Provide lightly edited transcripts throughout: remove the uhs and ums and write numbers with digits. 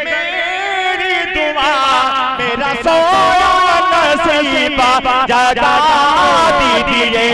मेरी दुआ मेरा सोया नसीबा जगा दीजिए।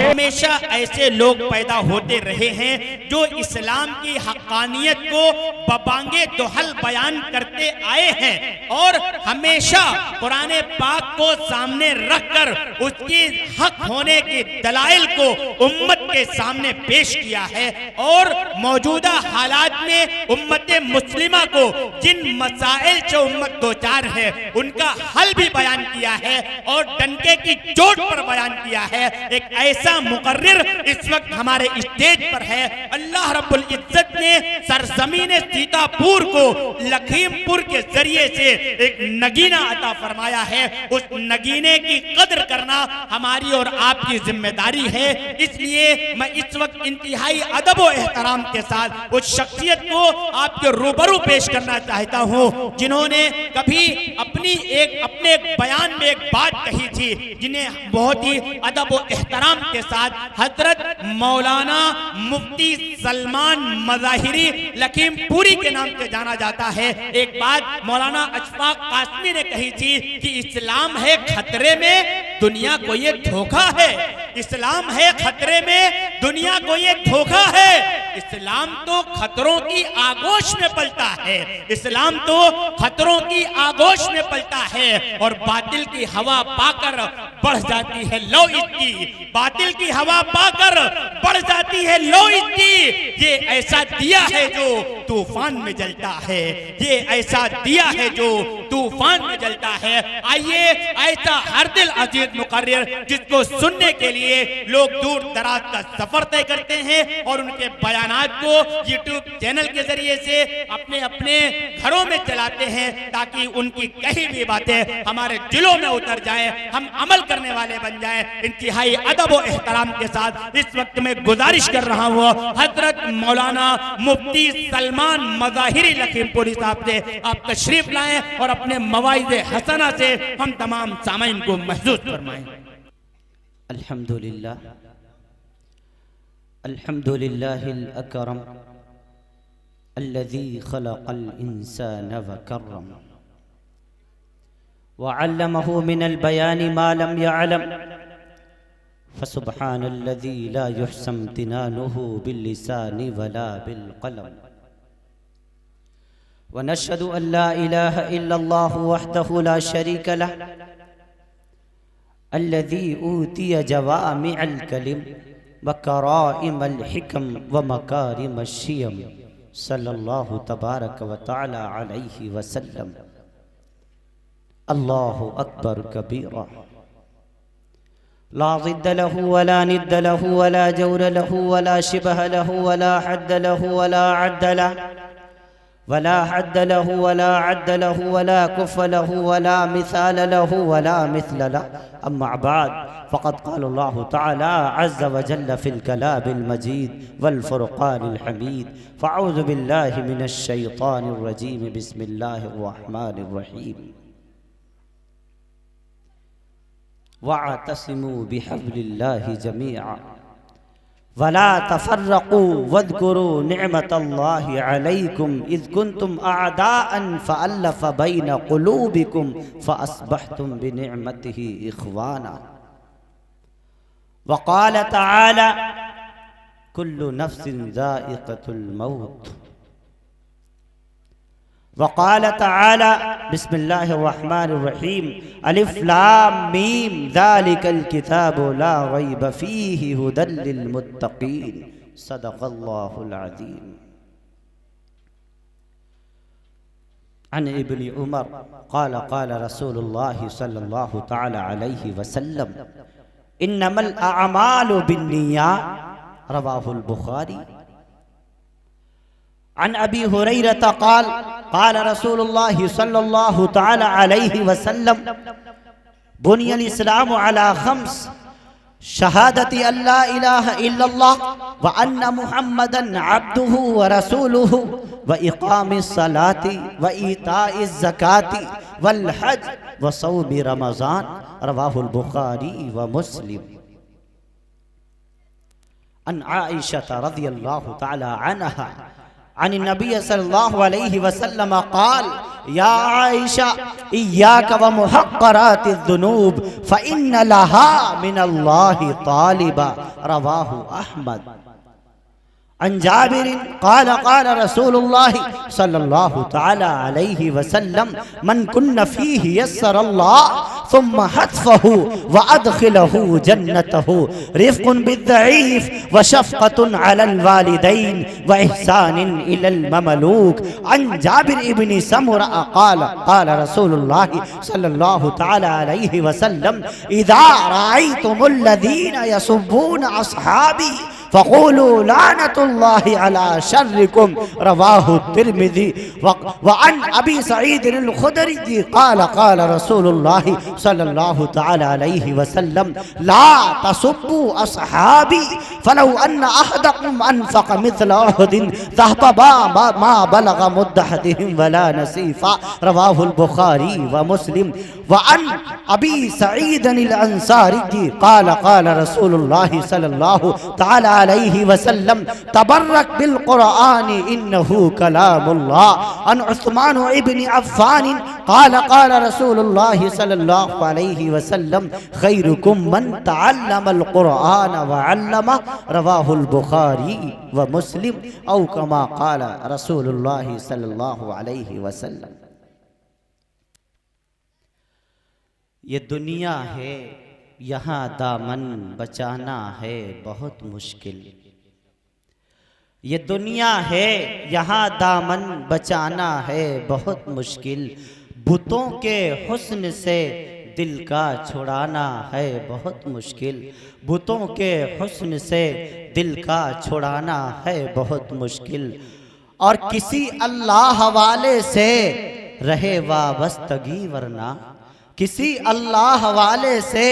हमेशा ऐसे लोग पैदा होते रहे हैं जो इस्लाम की हक्कानियत को बबांगे दोहल बयान करते आए हैं और हमेशा कुरान पाक को सामने रखकर उसकी हक होने की दलाइल को उम्मत के सामने पेश किया है और मौजूदा हालात में उम्मत मुस्लिमा को जिन मसाइल से उम्मत दो चार है उनका हल भी बयान किया है और डंके की चोट पर बयान किया है। एक ऐसा मुकर्रिर इस वक्त हमारे स्टेज पर है। अल्लाह रब्बुल इज्जत ने सरजमीन सीतापुर को लखीमपुर के जरिए से एक नगीना अता फरमाया है। उस नगीने की कदर करना हमारी और आपकी जिम्मेदारी है। इसलिए मैं इस वक्त इंतहाई अदब और एहतराम के साथ उस शख्सियत को आपके रूबरू पेश करना चाहता हूँ जिन्होंने कभी अपने एक बयान में एक बात कही थी जिन्हें बहुत ही अदब और एहतराम के साथ हजरत मौलाना मुफ्ती सलमान मज़ाहिरी लखीमपुरी के नाम से जाना जाता है। एक बात मौलाना अशफाक कासमी ने कही थी कि इस्लाम है खतरे में, दुनिया को ये धोखा है। इस्लाम है खतरे में, दुनिया को ये धोखा है। इस्लाम तो खतरों की आगोश में पलता है। इस्लाम तो खतरों की आगोश में पलता है और बातिल की हवा पाकर बढ़ जाती है लो इसकी। बातिल की हवा पाकर बढ़ जाती है लो इसकी। ये ऐसा दिया है जो तूफान में जलता है। ये ऐसा दिया है जो तूफान में जलता है। आइए ऐसा हर दिल अजीज मुकर्रिर जिसको सुनने के लिए लोग दूर दराज का सफर तय करते हैं और उनके बयानात को यूट्यूब चैनल के जरिए से अपने अपने घरों में चलाते हैं ताकि उनकी कही भी बातें हमारे दिलों में उतर जाए, हम अमल करने वाले बन जाए। इंतहाई अदब और एहतराम के साथ इस वक्त में गुजारिश कर रहा हूँ हजरत मौलाना मुफ्ती सलमान मज़ाहिरी लखीमपुरी साहब से आप तशरीफ लाएं और अपने मवाइज़े हसना से हम तमाम सामाइन को महसूस फरमाएं। अल्हम्दुलिल्लाह अल्हम्दुलिल्लाहिल अकरम अल्लज़ी खलक़ल इंसान व कर्रम व अल्लमहु मिनल बयानि मा लम यअलम फसुब्हानल्लज़ी ला युहसम तिनानुहु बिल्लिसानि वला बिलक़लम व नशहदु अन ला इलाहा इल्लल्लाहु वहदहु ला शरीक लह अल्लज़ी ऊतिय जवामिअल कलिम व कराइमल हिकम व मकारिमश शियम सल्लल्लाहु तबारक व तआला अलैहि वसल्लम। अल्लाहु अकबर कबीरा ला ज़िद्द लहु वला निद्द लहु वला जौर लहु वला शिबह लहु वला हद्द लहु वला अद्द लहु वला हद्द लहु वला अद्द लहु वला कुफ़ लहु वला मिसाल लहु वला मिस्ल लहु। अम्मा बाद फ़क़द क़ाल अल्लाहु तआला अज़्ज़ व जल्ल फ़िल कलामिल मजीद वल फ़ुरक़ानिल हमीद। फ़अऊज़ु बिल्लाहि मिनश शैतानिर रजीम। बिस्मिल्लाहिर रहमानिर रहीम। वअतसिमू बिहब्लिल्लाहि जमीअन वला तफ़र्रक़ू वज़्कुरू निअमतल्लाहि अलैकुम इज़ कुंतुम अअदाअन फ़अल्लफ़ बैन क़ुलूबिकुम फ़अस्बहतुम बिनिअमतिही इख़वाना। वक़ाल तआला कुल्लु नफ़्सिन ज़ाइक़तुल मौत। वक़ाल तआला बिस्मिल्लाहिर रहमानिर रहीम अलिफ लाम मीम ज़ालिकल किताबु ला रैब फ़ीहि हुदल लिल मुत्तक़ीन। सदक़ल्लाहुल अज़ीम। अन इब्न उमर क़ाल क़ाल रसूलुल्लाहि सल्लल्लाहु तआला अलैहि वसल्लम इन्नमल अअमालु बिन्नियात। रवाहुल बुखारी। अन अबी हुरैरता क़ाल क़ाल रसूलुल्लाहि सल्लल्लाहु तआला अलैहि वसल्लम बुनियल इस्लामु अला खम्स शहादती अल्ला इलाहा इल्लल्लाह व अन्ना मुहम्मदन अब्दुहु व रसूलुहु व इक़ामिस सलाति व ईताइज़ ज़काति वल हज व सौमी रमज़ान। रवाहुल बुखारी व मुस्लिम। अन आइशा रज़ियल्लाहु तआला अन्हा अन नबी सल्लल्लाहु अलैहि वसल्लम क़ाल या आयशा इय्याक व मुहक़्क़रातिज़्ज़ुनूब फ़इन्न लहा मिनल्लाहि तालिबा रवाहु अहमद। अन जाबिर क़ाल क़ाल रसूलुल्लाहि सल्लल्लाहु तआला अलैहि वसल्लम मन कुन्न फ़ीहि यस्सरल्लाह सुम्मा हत्फ़हु व अदख़िलहु जन्नतहु रिफ़्क़ुन बिद्दईफ़ व शफ़क़तुन अलल वालिदैन व इहसानुन इलल ममलूक। अन जाबिर इब्न समुरा क़ाल क़ाल रसूलुल्लाहि सल्लल्लाहु तआला अलैहि वसल्लम इज़ा रअयतुमुल्लज़ीना यसुब्बूना अस्हाबी फ़क़ूलू लानतुल्लाहि अला शर्रिकुम रवाहु तिर्मिज़ी। व अन अबी सईद अल खुदरी क़ाल क़ाल रसूलुल्लाहि सल्लल्लाहु तआला अलैहि वसल्लम ला तसुब्बू अस्हाबी फलौ अन्न अहदकुम अनफ़क़ मिस्ल उहदिन ज़हबा मा बलग़ मुद्द अहदिहिम वला नसीफ़ा रवाहुल बुख़ारी व मुस्लिम। व अन अबी सईद अल अंसारी क़ाल क़ाल रसूलुल्लाहि सल्लल्लाहु तआला अलैहि वसल्लम तबर्रक बिल क़ुरआन इन्नहु कलामुल्लाह। अन उस्मान इब्न अफ़्फ़ान क़ाल क़ाल रसूलुल्लाहि सल्लल्लाहु अलैहि वसल्लम खैरुकुम मन तअल्लमल क़ुरआन व अल्लमह रवाहुल बुख़ारी व मुस्लिम औ कमा क़ाल रसूलुल्लाहि सल्लल्लाहु अलैहि वसल्लम। ये दुनिया है यहाँ दामन बचाना है बहुत मुश्किल। ये दुनिया है यहाँ दामन बचाना है बहुत मुश्किल। बुतों के हुस्न से दिल का छुड़ाना है बहुत मुश्किल। बुतों के हुस्न से दिल का छुड़ाना है बहुत मुश्किल। और किसी अल्लाह वाले से रहे वाबस्तगी वरना किसी अल्लाह वाले से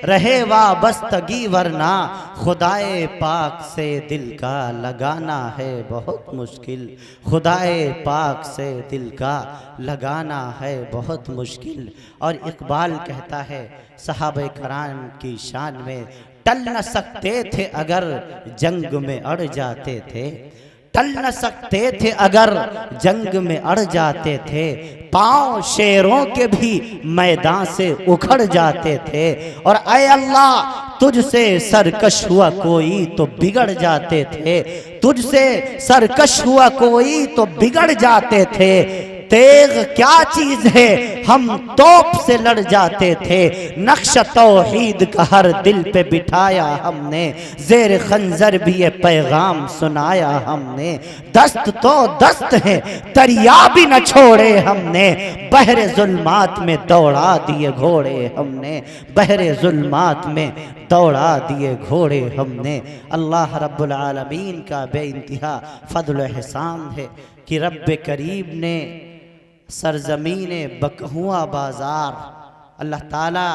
रहे वाबस्तगी वरना खुदाए पाक से दिल का लगाना है बहुत मुश्किल। खुदाए पाक से दिल का लगाना है बहुत मुश्किल। और इकबाल कहता है सहाबे कराम की शान में टल न सकते थे अगर जंग में अड़ जाते थे। टल न सकते थे अगर जंग में अड़ जाते थे। पांव शेरों के भी मैदान से उखड़ जाते थे। और ऐ अल्लाह तुझसे सरकश हुआ कोई तो बिगड़ जाते थे। तुझसे सरकश हुआ कोई तो बिगड़ जाते थे। तेग क्या चीज है हम तोप से लड़ जाते थे। नक्श तौहीद का हर दिल पे बिठाया हमने। जेर खंजर भी ये पैगाम सुनाया हमने। दस्त तो दस्त है दरिया भी न छोड़े हमने। बहरे जुल्मात में दौड़ा दिए घोड़े हमने। बहरे जुल्मात में दौड़ा दिए घोड़े हमने। अल्लाह रब्बुल आलमीन का बेइंतहा फज़ल व एहसान है कि रब्ब करीम ने सरजमीन बकहुआ बाज़ार अल्लाह ताला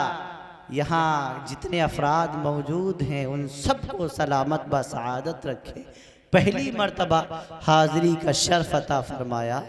यहाँ जितने अफराद मौजूद हैं उन सबको सलामत व सआदत रखे। पहली मर्तबा हाज़िरी का शर्फ अता फरमाया।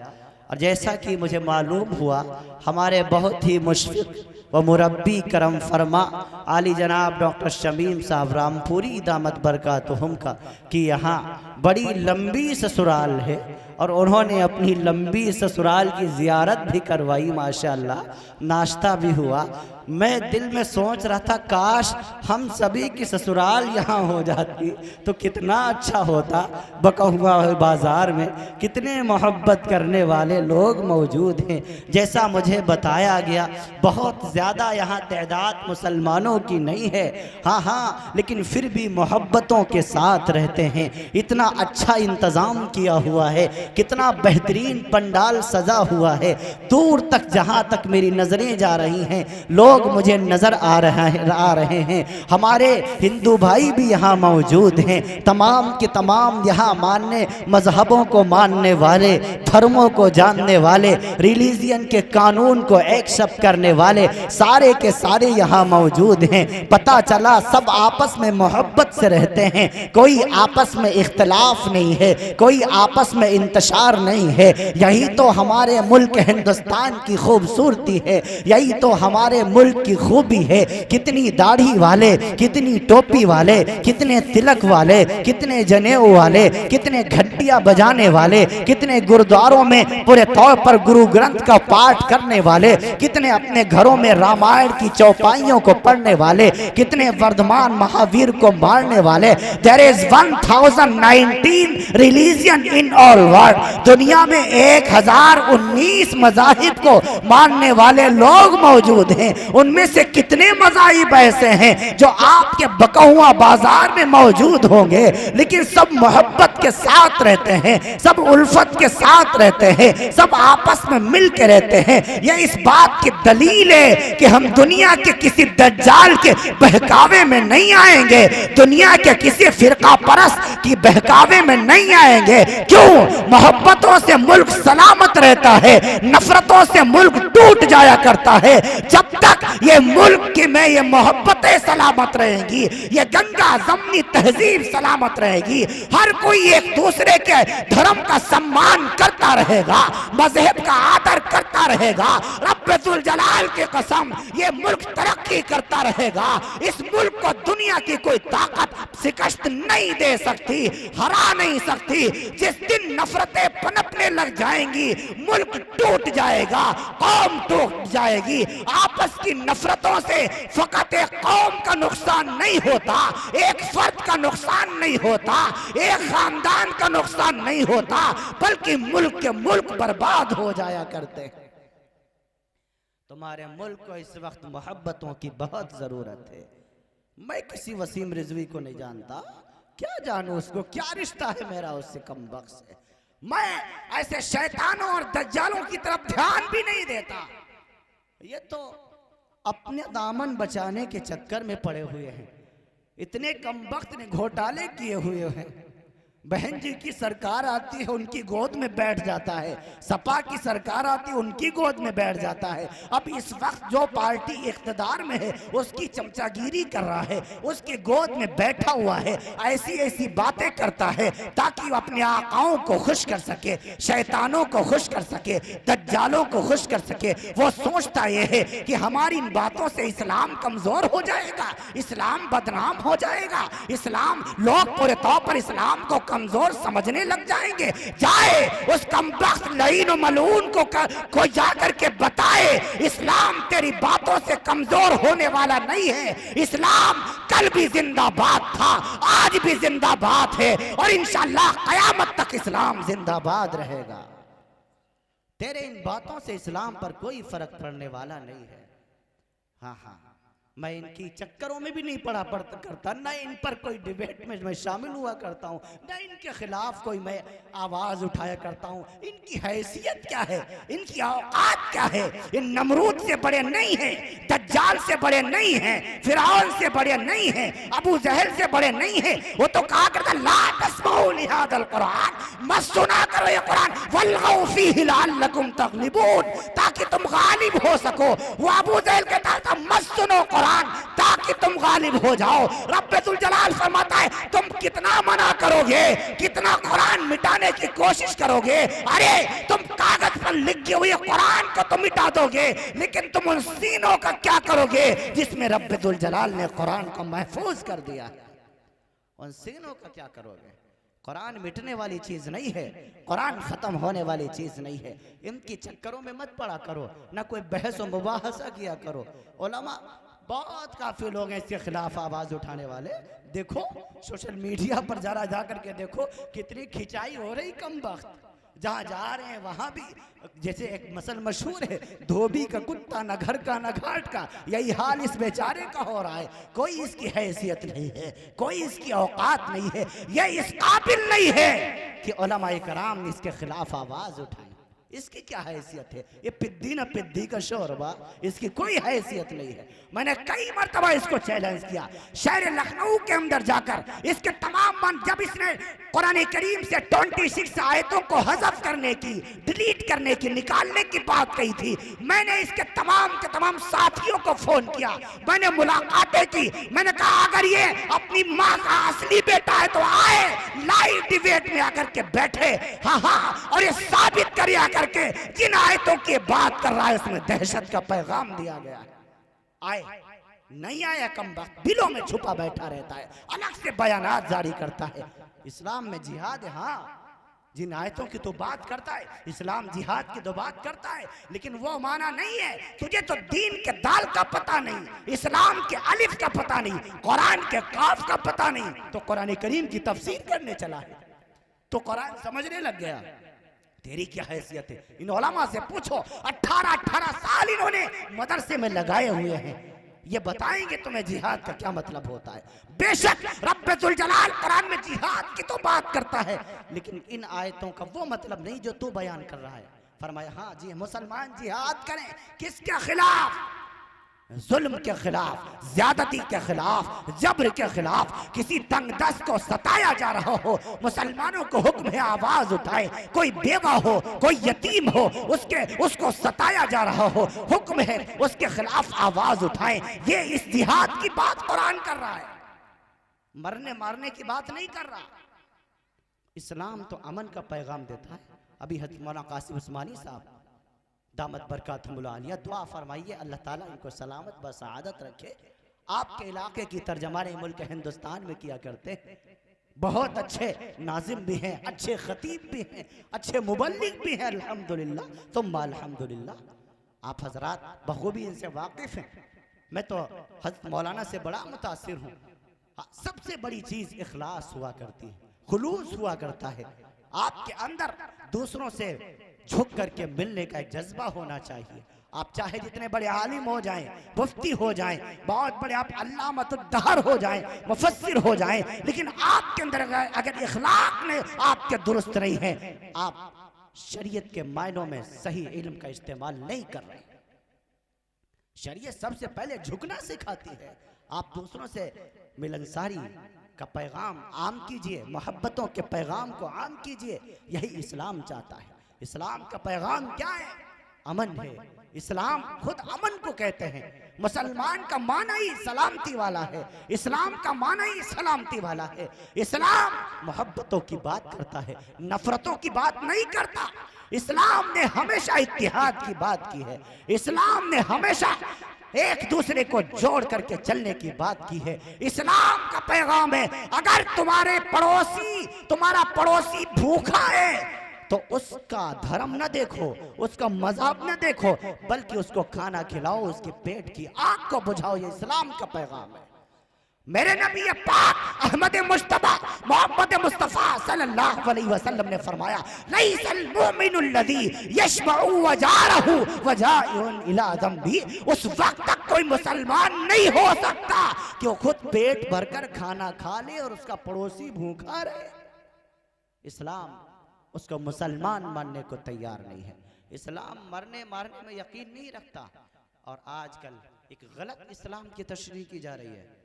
और जैसा कि मुझे मालूम हुआ हमारे बहुत ही मुशफ़िक़ व मुरब्बी करम फरमा आली जनाब डॉक्टर शमीम साहब रामपुरी दामत बरकातुहुम का कि यहाँ बड़ी लंबी ससुराल है और उन्होंने अपनी लंबी ससुराल की ज़ियारत भी करवाई माशाअल्लाह। नाश्ता भी हुआ। मैं दिल में सोच रहा था काश हम सभी की ससुराल यहाँ हो जाती तो कितना अच्छा होता। बकहुआ बाज़ार में कितने मोहब्बत करने वाले लोग मौजूद हैं। जैसा मुझे बताया गया बहुत ज़्यादा यहाँ तादाद मुसलमानों की नहीं है। हाँ लेकिन फिर भी मोहब्बतों के साथ रहते हैं। इतना अच्छा इंतज़ाम किया हुआ है। कितना बेहतरीन पंडाल सजा हुआ है। दूर तक जहाँ तक मेरी नज़रें जा रही हैं लोग मुझे नज़र आ रहे हैं। हमारे हिंदू भाई भी यहाँ मौजूद हैं। तमाम के तमाम यहाँ मानने मजहबों को मानने वाले, धर्मों को जानने वाले, रिलीजियन के कानून को एक्सेप्ट करने वाले सारे के सारे यहाँ मौजूद हैं। पता चला सब आपस में मोहब्बत से रहते हैं, कोई आपस में इख्तलाफ नहीं है, कोई आपस में इंतशार नहीं है। यही तो हमारे मुल्क हिंदुस्तान की खूबसूरती है, यही तो हमारे मुल्क की खूबी है। कितनी दाढ़ी वाले, कितनी टोपी वाले, कितने तिलक वाले, कितने जनेऊ वाले, कितने घंटियां बजाने वाले, कितने गुरुद्वारों में पूरे तौर पर गुरु ग्रंथ का पाठ करने वाले, कितने अपने घरों में रामायण की चौपाइयों को पढ़ने वाले, कितने वर्धमान महावीर को मारने वाले। There is 1019 religion in all world. दुनिया में 1019 मज़ाहिब को मानने वाले लोग मौजूद हैं। उनमें से कितने मज़ाहिब ऐसे हैं जो आपके बकहुआ बाजार में मौजूद होंगे, लेकिन सब मोहब्बत के साथ रहते हैं, सब उल्फत के साथ रहते हैं, सब आपस में मिल के रहते हैं। यह इस बात की दलील है कि हम दुनिया के किसी दज्जाल के बहकावे में नहीं आएंगे, दुनिया के किसी फिरका परस्त की बहकावे में नहीं आएंगे। क्यों? मोहब्बतों से मुल्क सलामत रहता है, नफरतों से मुल्क टूट जाया करता है। जब तक ये मुल्क की में ये मोहब्बतें सलामत रहेंगी, ये गंगा जमनी तहजीब सलामत रहेगी, हर कोई एक दूसरे के धर्म का सम्मान करता रहेगा, मजहब का आदर करता रहेगा, रब्बुल जलाल की कसम ये मुल्क तरक्की करता रहेगा। इस मुल्क को दुनिया की कोई ताकत शिकस्त नहीं दे सकती, हरा नहीं सकती। जिस दिन नफरतें पनपने लग जाएंगी, मुल्क टूट जाएगा, कौम टूट जाएगी। आपस की नफरतों से फकत एक कौम का नुकसान नहीं होता, एक फर्द का नुकसान नहीं होता, एक खानदान का नुकसान नहीं होता, बल्कि मुल्क के मुल्क बर्बाद हो जाया करते हैं। तुम्हारे मुल्क को इस वक्त मोहब्बतों की बहुत जरूरत है। मैं किसी वसीम रिजवी को नहीं जानता, क्या जानूं उसको, क्या रिश्ता है मेरा उससे कम बख्श है। मैं ऐसे शैतानों और दज्जालों की तरफ ध्यान भी नहीं देता। ये तो अपने दामन बचाने के चक्कर में पड़े हुए हैं। इतने कम वक्त ने घोटाले किए हुए हैं। बहन जी की सरकार आती है, उनकी गोद में बैठ जाता है, सपा की सरकार आती है, उनकी गोद में बैठ जाता है। अब इस वक्त जो पार्टी इख्तिदार में है उसकी चमचागिरी कर रहा है, उसकी गोद में बैठा हुआ है, ऐसी ऐसी बातें करता है ताकि वो अपने आकाओं को खुश कर सके, शैतानों को खुश कर सके, दज्जालों को खुश कर सके। वो सोचता ये है कि हमारी इन बातों से इस्लाम कमजोर हो जाएगा, इस्लाम बदनाम हो जाएगा, इस्लाम लोग पूरे तौर पर इस्लाम को कमजोर समझने लग जाएंगे। जाए उस कमबख्त लईन और मलून को जाकर के बताए, इस्लाम तेरी बातों से कमजोर होने वाला नहीं है। इस्लाम कल भी जिंदाबाद था, आज भी जिंदाबाद है और इंशाअल्लाह कयामत तक इस्लाम जिंदाबाद रहेगा। तेरे इन बातों से इस्लाम पर कोई फर्क पड़ने वाला नहीं है। हाँ हाँ, मैं इनकी चक्करों में भी नहीं पड़ा करता, न इन पर कोई डिबेट में मैं शामिल हुआ करता हूँ, न इनके खिलाफ कोई मैं आवाज उठाया करता हूँ। इनकी हैसियत क्या है, इनकी औकात क्या है? इन नमरूद से बड़े नहीं हैं, दज्जाल से बड़े नहीं हैं, फिरौन से बड़े नहीं हैं, अबू जहल से बड़े नहीं हैं। वो तो कहा करता ला तस्माउ लिहादल कुरान, मत सुना करो ये कुरान, वल्गौ फीहि लअल्लकुम तगलिबून, ताकि तुम गालिब हो सको। वो अबू जहल कहता था मत सुनो कुरान ताकि तुम गालिब हो जाओ। रब्बुल जलाल फरमाता है तुम कितना मना करोगे, कितना कुरान मिटाने की कोशिश करोगे। अरे तुम कागज पर लिखे हुए कुरान को तुम मिटा दोगे, लेकिन तुम उन सीनों का क्या करोगे जिसमें रब्बुल जलाल ने कुरान को महफूज कर दिया है? उन सीनों का क्या करोगे? कुरान मिटने वाली चीज नहीं है, कुरान खत्म होने वाली चीज नहीं है। इनकी चक्करों में मत पड़ा करो, ना कोई बहस व मुबाहसा किया करो। उलमा बहुत काफी लोग हैं इसके खिलाफ आवाज उठाने वाले। देखो सोशल मीडिया पर जरा जा करके देखो कितनी खिंचाई हो रही कम वक्त। जहाँ जा रहे हैं वहाँ भी जैसे एक मसल मशहूर है, धोबी का कुत्ता न घर का न घाट का, यही हाल इस बेचारे का हो रहा है। कोई इसकी हैसियत नहीं है, कोई इसकी औकात नहीं है, यह इस काबिल नहीं है कि उलमाए कराम इसके खिलाफ आवाज उठाए। इसकी क्या हैसियत है? ये पिद्दी न पिद्दी का शोरबा, इसकी कोई हैसियत नहीं है। मैंने कई मरतबा इसको चैलेंज किया, शहर लखनऊ के अंदर जाकर इसके तमाम मन, जब इसने कुरान करीम से 26 आयतों को हज़फ करने की, डिलीट करने की, निकालने की बात कही थी, मैंने इसके तमाम के तमाम साथियों को फोन किया, मैंने मुलाकातें की, मैंने कहा अगर ये अपनी माँ का असली बेटा है तो आए लाइव डिबेट में आकर के बैठे, हाँ, और ये साबित करे आकर के जिन आयतों की बात कर रहा है उसमें दहशत का पैगाम दिया गया है। आए नहीं आया, कम वक्त दिलों में छुपा बैठा रहता है, अलग से बयानात जारी करता है। इस्लाम में जिहाद है, हाँ, जिन आयतों की तो बात करता है, इस्लाम जिहाद की तो बात करता है, लेकिन वो माना नहीं है। तुझे तो दीन के दाल का पता नहीं, इस्लाम के अलिफ का पता नहीं, कुरान के काफ का पता नहीं, तो कुरान करीम की तफसीर करने चला है, तो कुरान समझने लग गया। तेरी क्या हैसियत है? इन उलमा से पूछो, 18 साल इन्होंने मदरसे में लगाए हुए हैं, ये बताएंगे तुम्हें जिहाद का क्या मतलब होता है। बेशक रब्बुल जलाल कुरान में जिहाद की तो बात करता है, लेकिन इन आयतों का वो मतलब नहीं जो तू बयान कर रहा है। फरमाया हाँ जी, मुसलमान जिहाद करें, किसके खिलाफ? जुल्म के खिलाफ, ज्यादती के खिलाफ, जबर के खिलाफ। किसी तंगदस्त को सताया जा रहा हो, मुसलमानों को हुक्म है आवाज उठाए। कोई बेवा हो, कोई यतीम हो, उसको सताया जा रहा हो, हुक्म है उसके खिलाफ आवाज उठाए। ये इस जिहाद की बात कुरान कर रहा है, मरने मारने की बात नहीं कर रहा। इस्लाम तो अमन का पैगाम देता है। अभी हज़रत मौलाना कासिम उस्मानी साहब दामत बरकातुहुल आलिया, दुआ फरमाइए अल्लाह ताला इनको सलामत व सआदत रखे। आपके इलाके की तर्जमानी मुल्क हिंदुस्तान में किया करते हैं, बहुत अच्छे नाजिम भी हैं, अच्छे खतीब भी हैं, अच्छे मुबल्लिग भी हैं, अल्हम्दुलिल्लाह तुम्मा अल्हम्दुलिल्लाह। आप हजरात बखूबी इनसे वाकिफ हैं। मैं तो हज़रत मौलाना से बड़ा मुतासिर हूँ। सबसे बड़ी चीज़ इखलास हुआ करती है, खुलूस हुआ करता है। आपके अंदर दूसरों से झुक करके मिलने का एक जज्बा होना चाहिए। आप चाहे जितने बड़े आलिम हो जाएं, मुफ्ती हो जाएं, बहुत बड़े आप अल्लामतुद्दहर हो जाएं, मुफस्सिर हो जाएं, लेकिन आपके अंदर अगर इखलाक ने आपके दुरुस्त नहीं है, आप शरीयत के मायनों में सही इल्म का इस्तेमाल नहीं कर रहे। शरीयत सबसे पहले झुकना सिखाती है। आप दूसरों से मिलनसारी का पैगाम आम कीजिए, मोहब्बतों के पैगाम को आम कीजिए, यही इस्लाम चाहता है। इस्लाम का पैगाम क्या है? अमन है। इस्लाम खुद अमन को कहते हैं। मुसलमान का माना ही सलामती वाला है, इस्लाम का माना ही सलामती वाला है। इस्लाम मोहब्बतों की बात करता है, नफरतों की बात नहीं करता। इस्लाम ने हमेशा इत्तिहाद की बात की है। इस्लाम ने हमेशा एक दूसरे को जोड़ करके चलने की बात की है। इस्लाम का पैगाम है, अगर तुम्हारा पड़ोसी भूखा है तो उसका धर्म न देखो, उसका मजहब न देखो, बल्कि उसको खाना खिलाओ, उसके पेट की आग को बुझाओ। ये इस्लाम का पैगाम है। मेरे नबी पाक अहमद मुस्तफा मोहम्मद मुस्तफा सल्लल्लाहु अलैहि वसल्लम ने फरमाया, लैसल मुमिनुल लज़ी यशबउ वजारहु वजाइउन इला ज़ंबी। उस वक्त तक कोई मुसलमान नहीं हो सकता कि वो खुद पेट भरकर खाना खा ले और उसका पड़ोसी भूखा रहे। इस्लाम उसको मुसलमान मानने को तैयार नहीं है। इस्लाम मरने मारने में यकीन नहीं रखता। और आजकल एक गलत इस्लाम की तशरीह की जा रही है।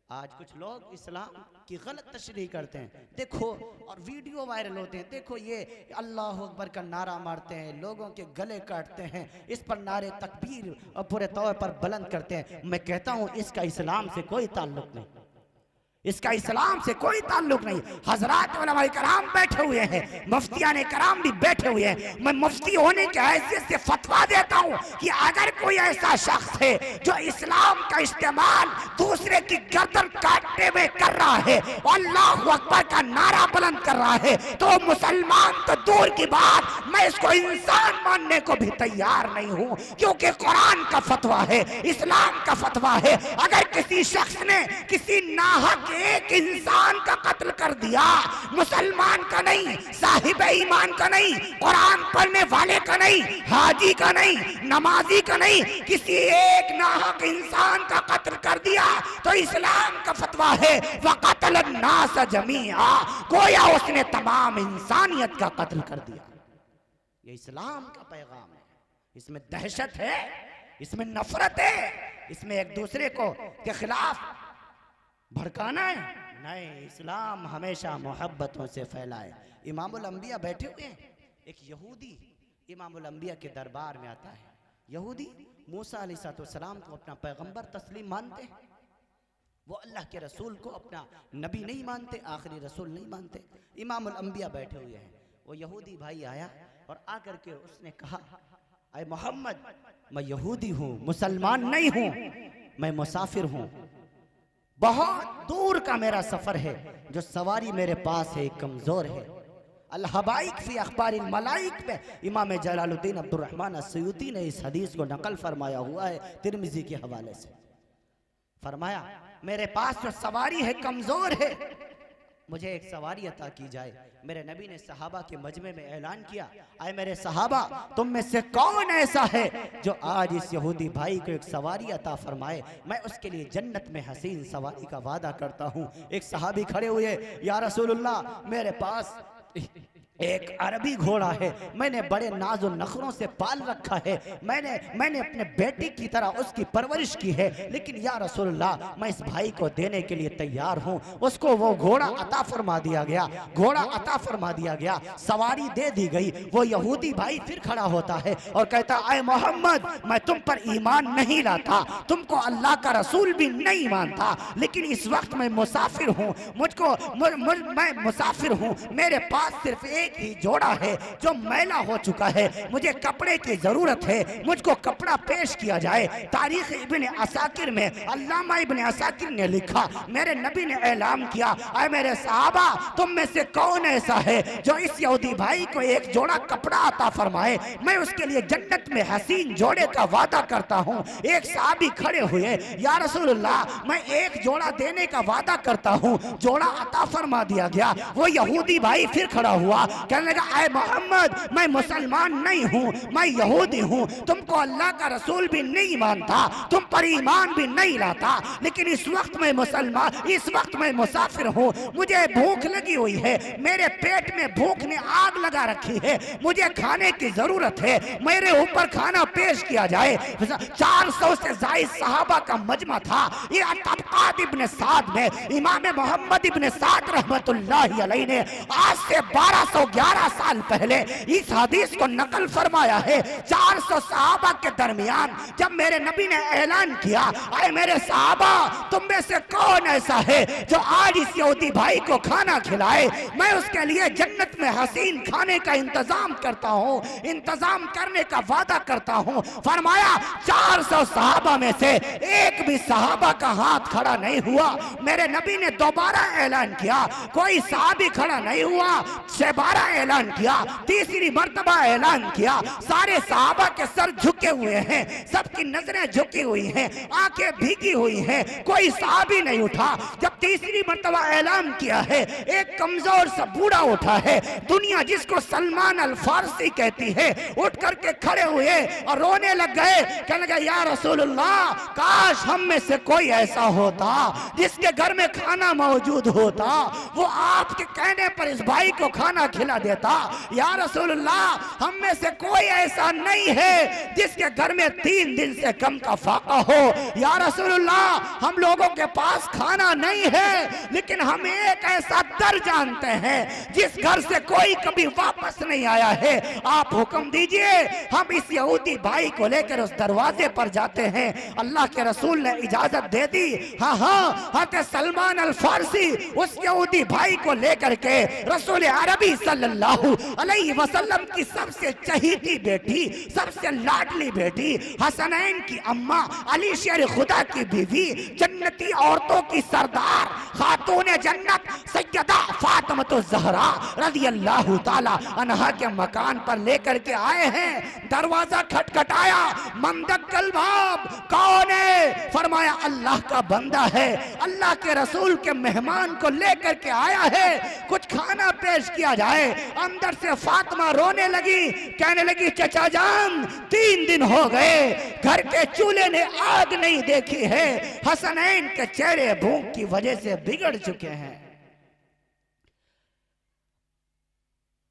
आज कुछ लोग इस्लाम की गलत तशरीह करते हैं, देखो, और वीडियो वायरल होते हैं। देखो ये अल्लाह अकबर का नारा मारते हैं, लोगों के गले काटते हैं, इस पर नारे तकबीर और पूरे तौर पर बुलंद करते हैं। मैं कहता हूँ इसका इस्लाम से कोई ताल्लुक नहीं, इसका इस्लाम से कोई ताल्लुक नहीं। हजरात उलमा कराम बैठे हुए हैं, मुफ्तियाने कराम भी बैठे हुए हैं। मैं मुफ्ती होने की हैसियत से फतवा देता हूँ कि अगर कोई ऐसा शख्स है जो इस्लाम का इस्तेमाल दूसरे की गर्दन काटने में कर रहा है, अल्लाह अकबर का नारा बुलंद कर रहा है, तो मुसलमान तो दूर की बात, मैं इसको इंसान मानने को भी तैयार नहीं हूँ। क्योंकि कुरान का फतवा है, इस्लाम का फतवा है। अगर किसी शख्स ने किसी नाहक एक इंसान का कत्ल कर दिया, मुसलमान का नहीं, साहिब ईमान का नहीं, कुरान पढ़ने वाले का नहीं, हाजी का नहीं, नमाजी का नहीं, किसी एक नाहक इंसान का कत्ल कर दिया, तो इस्लाम का फतवा है वक़तल अन्नास जमीआ, गोया उसने तमाम इंसानियत का कत्ल कर दिया। ये इस्लाम का पैगाम है। इसमें दहशत है, इसमें नफरत है, इसमें एक दूसरे को के खिलाफ भड़काना है नहीं। इस्लाम हमेशा मोहब्बतों से फैलाए। इमामुल अंबिया बैठे हुए हैं, एक यहूदी इमामुल अंबिया के दरबार में आता है। यहूदी मूसा अलैहिस्सलाम को अपना पैगंबर तस्लीम मानते हैं, वो अल्लाह के रसूल को अपना नबी नहीं मानते, आखिरी रसूल नहीं मानते। इमामुल अंबिया बैठे हुए हैं। वो यहूदी भाई आया और आकर के उसने कहा, अय मोहम्मद, मैं यहूदी हूँ, मुसलमान नहीं हूँ, मैं मुसाफिर हूँ, बहुत दूर का मेरा सफर है, जो सवारी मेरे पास है कमजोर है। अल-हबाइक फी अखबारिल मलाइक में इमाम जलालुद्दीन अब्दुर रहमान अस्सयूती ने इस हदीस को नकल फरमाया हुआ है तिरमिजी के हवाले से। फरमाया, मेरे पास जो सवारी है कमजोर है, मुझे एक सवारी अता की जाए। मेरे नबी ने सहाबा के मजमे में ऐलान किया, आए मेरे सहाबा, तुम में से कौन ऐसा है जो आज इस यहूदी भाई को एक सवारी अता फरमाए, मैं उसके लिए जन्नत में हसीन सवारी का वादा करता हूँ। एक सहाबी खड़े हुए, या रसूलुल्लाह, मेरे पास एक अरबी घोड़ा है, मैंने बड़े नाज़ो नखरों से पाल रखा है, मैंने अपने बेटी की तरह उसकी परवरिश की है, लेकिन या रसूलल्लाह, मैं इस भाई को देने के लिए तैयार हूँ। उसको वो घोड़ा अता फरमा दिया गया, घोड़ा अता फरमा दिया गया, सवारी दे दी गई। वो यहूदी भाई फिर खड़ा होता है और कहता, आए मोहम्मद, मैं तुम पर ईमान नहीं लाता, तुमको अल्लाह का रसूल भी नहीं मानता, लेकिन इस वक्त मैं मुसाफिर हूँ, मैं मुसाफिर हूँ, मेरे पास सिर्फ एक ही जोड़ा है जो मैला हो चुका है, मुझे कपड़े की जरूरत है, मुझको कपड़ा पेश किया जाए। तारीख इब्ने असाकिर में अल्लामा इब्ने असाकिर ने लिखा, मेरे नबी ने ऐलान किया, ऐ मेरे सहाबा, तुम में से कौन ऐसा है जो इस यहूदी भाई को एक जोड़ा कपड़ा अता फरमाए, मैं उसके लिए जन्नत में हसीन जोड़े का वादा करता हूँ। एक सहाबी खड़े हुए, या रसूलल्लाह, मैं एक जोड़ा देने का वादा करता हूँ। जोड़ा अता फरमा दिया गया। वो यहूदी भाई फिर खड़ा हुआ, कहने लगा, आए मोहम्मद, मैं मुसलमान नहीं हूँ, मैं यहूदी हूँ, तुमको अल्लाह का रसूल भी नहीं मानता, तुम पर ईमान भी नहीं लाता, लेकिन इस वक्त मैं मुसाफिर हूँ, मुझे भूख लगी हुई है, मेरे पेट में भूख ने आग लगा रखी है, मुझे खाने की जरूरत है, मेरे ऊपर खाना पेश किया जाए। 400 से ज्यादा सहाबा का मजमा था। ये तबकात इब्ने साद में इमाम मोहम्मद इब्ने साद रहमतुल्लाहि अलैहि ने आज से 1211 साल पहले इस हदीस को नकल फरमाया है। 400 सहाबा के दरमियान जब मेरे नबी ने ऐलान किया, आए मेरे सहाबा, तुम में से कौन ऐसा है जो आज इस यहूदी भाई को खाना खिलाए, मैं उसके लिए जन्नत में हसीन खाने का इंतजाम करता हूँ, इंतजाम करने का वादा करता हूँ। फरमाया 400 सहाबा में से एक भी सहाबा का हाथ खड़ा नहीं हुआ। मेरे नबी ने दोबारा ऐलान किया, कोई सहाबी खड़ा नहीं हुआ। 12 ऐलान किया, तीसरी मर्तबा ऐलान किया, सारे सहाबा के सर झुके हुए हैं, सबकी नजरें झुकी हुई हैं, आंखें भीगी हुई हैं, कोई सहाबी नहीं उठा। जब तीसरी मर्तबा ऐलान किया है, एक कमजोर सा बूढ़ा उठा है, दुनिया जिसको सलमान अल फारसी कहती है, उठ करके खड़े हुए और रोने लग गए, कहने लगे, या रसूलुल्लाह, काश हम में से कोई ऐसा होता जिसके घर में खाना मौजूद होता, वो आपके कहने पर इस भाई को खाना खिला देता। या रसूलुल्लाह, हम में से कोई ऐसा नहीं है जिसके घर में 3 दिन से कम का फाका हो। या रसूलुल्लाह, हम लोगों के पास खाना नहीं है, लेकिन हम एक ऐसा दर जानते हैं जिस घर से कोई कभी वापस नहीं आया है, आप हुक्म दीजिए, हम इस यहूदी भाई को लेकर उस दरवाजे पर जाते हैं। अल्लाह के रसूल ने इजाजत दे दी। हाँ हाँ, हज़रत सलमान अल फारसी उस यहूदी भाई को लेकर के रसूल अरबी सल्लल्लाहु अलैहि वसल्लम की सबसे चहीती बेटी, सबसे लाडली बेटी, हसनैन की अम्मा, अली शेर खुदा की बीवी, जन्नती औरतों की सरदार, खातून जन्नत सैयदा फातिमा ज़हरा रज़ियल्लाहु ताला अन्हा के मकान पर लेकर के आए हैं। दरवाजा खटखटाया, मंदक्कल बाब, कौन है? फरमाया, अल्लाह का बंदा है, अल्लाह के रसूल के मेहमान को लेकर के आया है, कुछ खाना पेश किया जाए। अंदर से फातिमा रोने लगी, कहने लगी, चचा जान, 3 दिन हो गए घर के चूल्हे ने आग नहीं देखी है, हसनैन के चेहरे भूख की वजह से बिगड़ चुके हैं।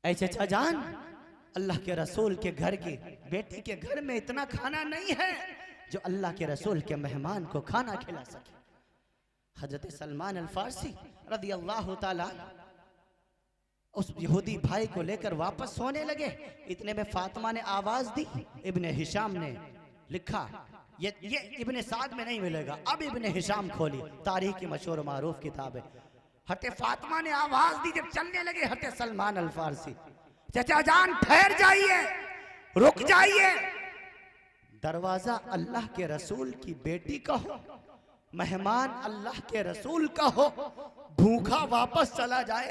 ऐ चचा जान, अल्लाह के रसूल के घर की बेटी के घर में इतना खाना नहीं है जो अल्लाह के रसूल के मेहमान को खाना खिला सके। हजरत सलमान अल फारसी रज़ी अल्लाह ताला उस यहूदी भाई को लेकर वापस सोने लगे। इतने में फातिमा ने आवाज दी। इब्ने हिशाम ने लिखा, ये इब्ने साद में नहीं मिलेगा, अब इब्ने हिशाम खोली, तारीख की मशहूर मारूफ किताब है। हटे फातिमा ने आवाज दी जब चलने लगे हटे सलमान अल फारसी, चचा जान ठहर जाइए, रुक जाइए। दरवाजा अल्लाह के रसूल की बेटी का हो, मेहमान अल्लाह के रसूल का हो, भूखा वापस चला जाए,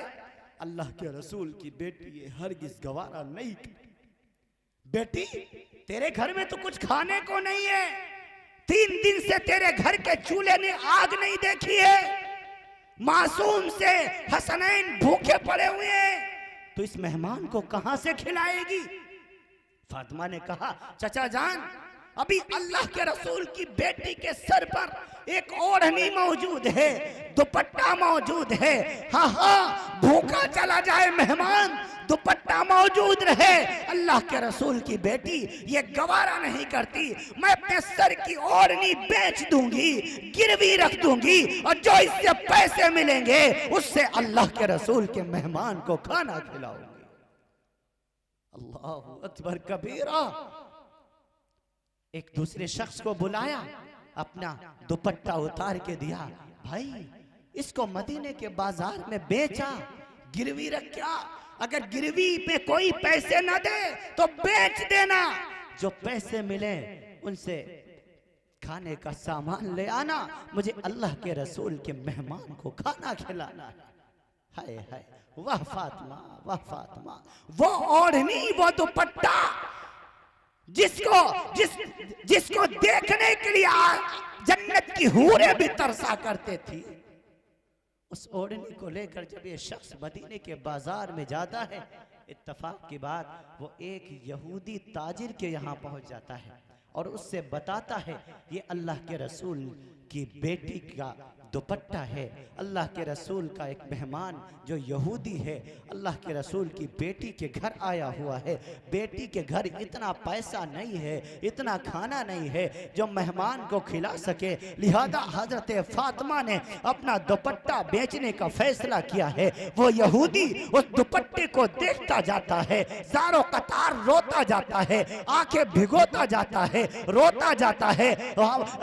अल्लाह के रसूल की बेटी ये हरगिज गवारा नहीं। बेटी तेरे घर में तो कुछ खाने को नहीं है, 3 दिन से तेरे घर के चूल्हे ने आग नहीं देखी है, मासूम से हसनैन भूखे पड़े हुए हैं, तो इस मेहमान को कहां से खिलाएगी? फातिमा ने कहा, चचा जान अभी अल्लाह के रसूल की बेटी के सर पर एक ओढ़नी मौजूद है, दुपट्टा मौजूद है। हाँ हाँ, भूखा चला जाए मेहमान, दुपट्टा मौजूद रहे, अल्लाह के रसूल की बेटी ये गवारा नहीं करती। मैं अपने सर की ओढ़नी बेच दूंगी, गिरवी रख दूंगी, और जो इससे पैसे मिलेंगे उससे अल्लाह के रसूल के मेहमान को खाना खिलाऊंगी। अल्लाहु अकबर कबीरा। एक दूसरे शख्स को बुलाया, अपना दुपट्टा उतार के दिया, भाई इसको मदीने के बाजार में बेचा, गिरवी रखा, अगर गिरवी पे कोई पैसे ना दे तो बेच देना, जो पैसे मिले उनसे खाने का सामान ले आना, मुझे अल्लाह के रसूल के मेहमान को खाना खिलाना। हाय हाय, वाह फातिमा, वाह फातिमा, वो ओढ़नी, वो दुपट्टा जिसको देखने के लिए जन्नत की हूरें भी तरसा करते थी, उस ओढ़नी को लेकर जब ये शख्स मदीने के बाजार में जाता है, इत्तफाक की बात वो एक यहूदी ताजिर के यहाँ पहुंच जाता है और उससे बताता है ये अल्लाह के रसूल की बेटी का दुपट्टा है, अल्लाह के रसूल का एक मेहमान जो यहूदी है अल्लाह के रसूल की बेटी के घर आया हुआ है, बेटी के घर इतना पैसा नहीं है, इतना खाना नहीं है जो मेहमान को खिला सके, लिहाजा हजरत फातिमा ने अपना दुपट्टा बेचने का फैसला किया है। वो यहूदी उस दुपट्टे को देखता जाता है, ज़ारो कतार रोता जाता है, आंखें भिगोता जाता है, रोता जाता है।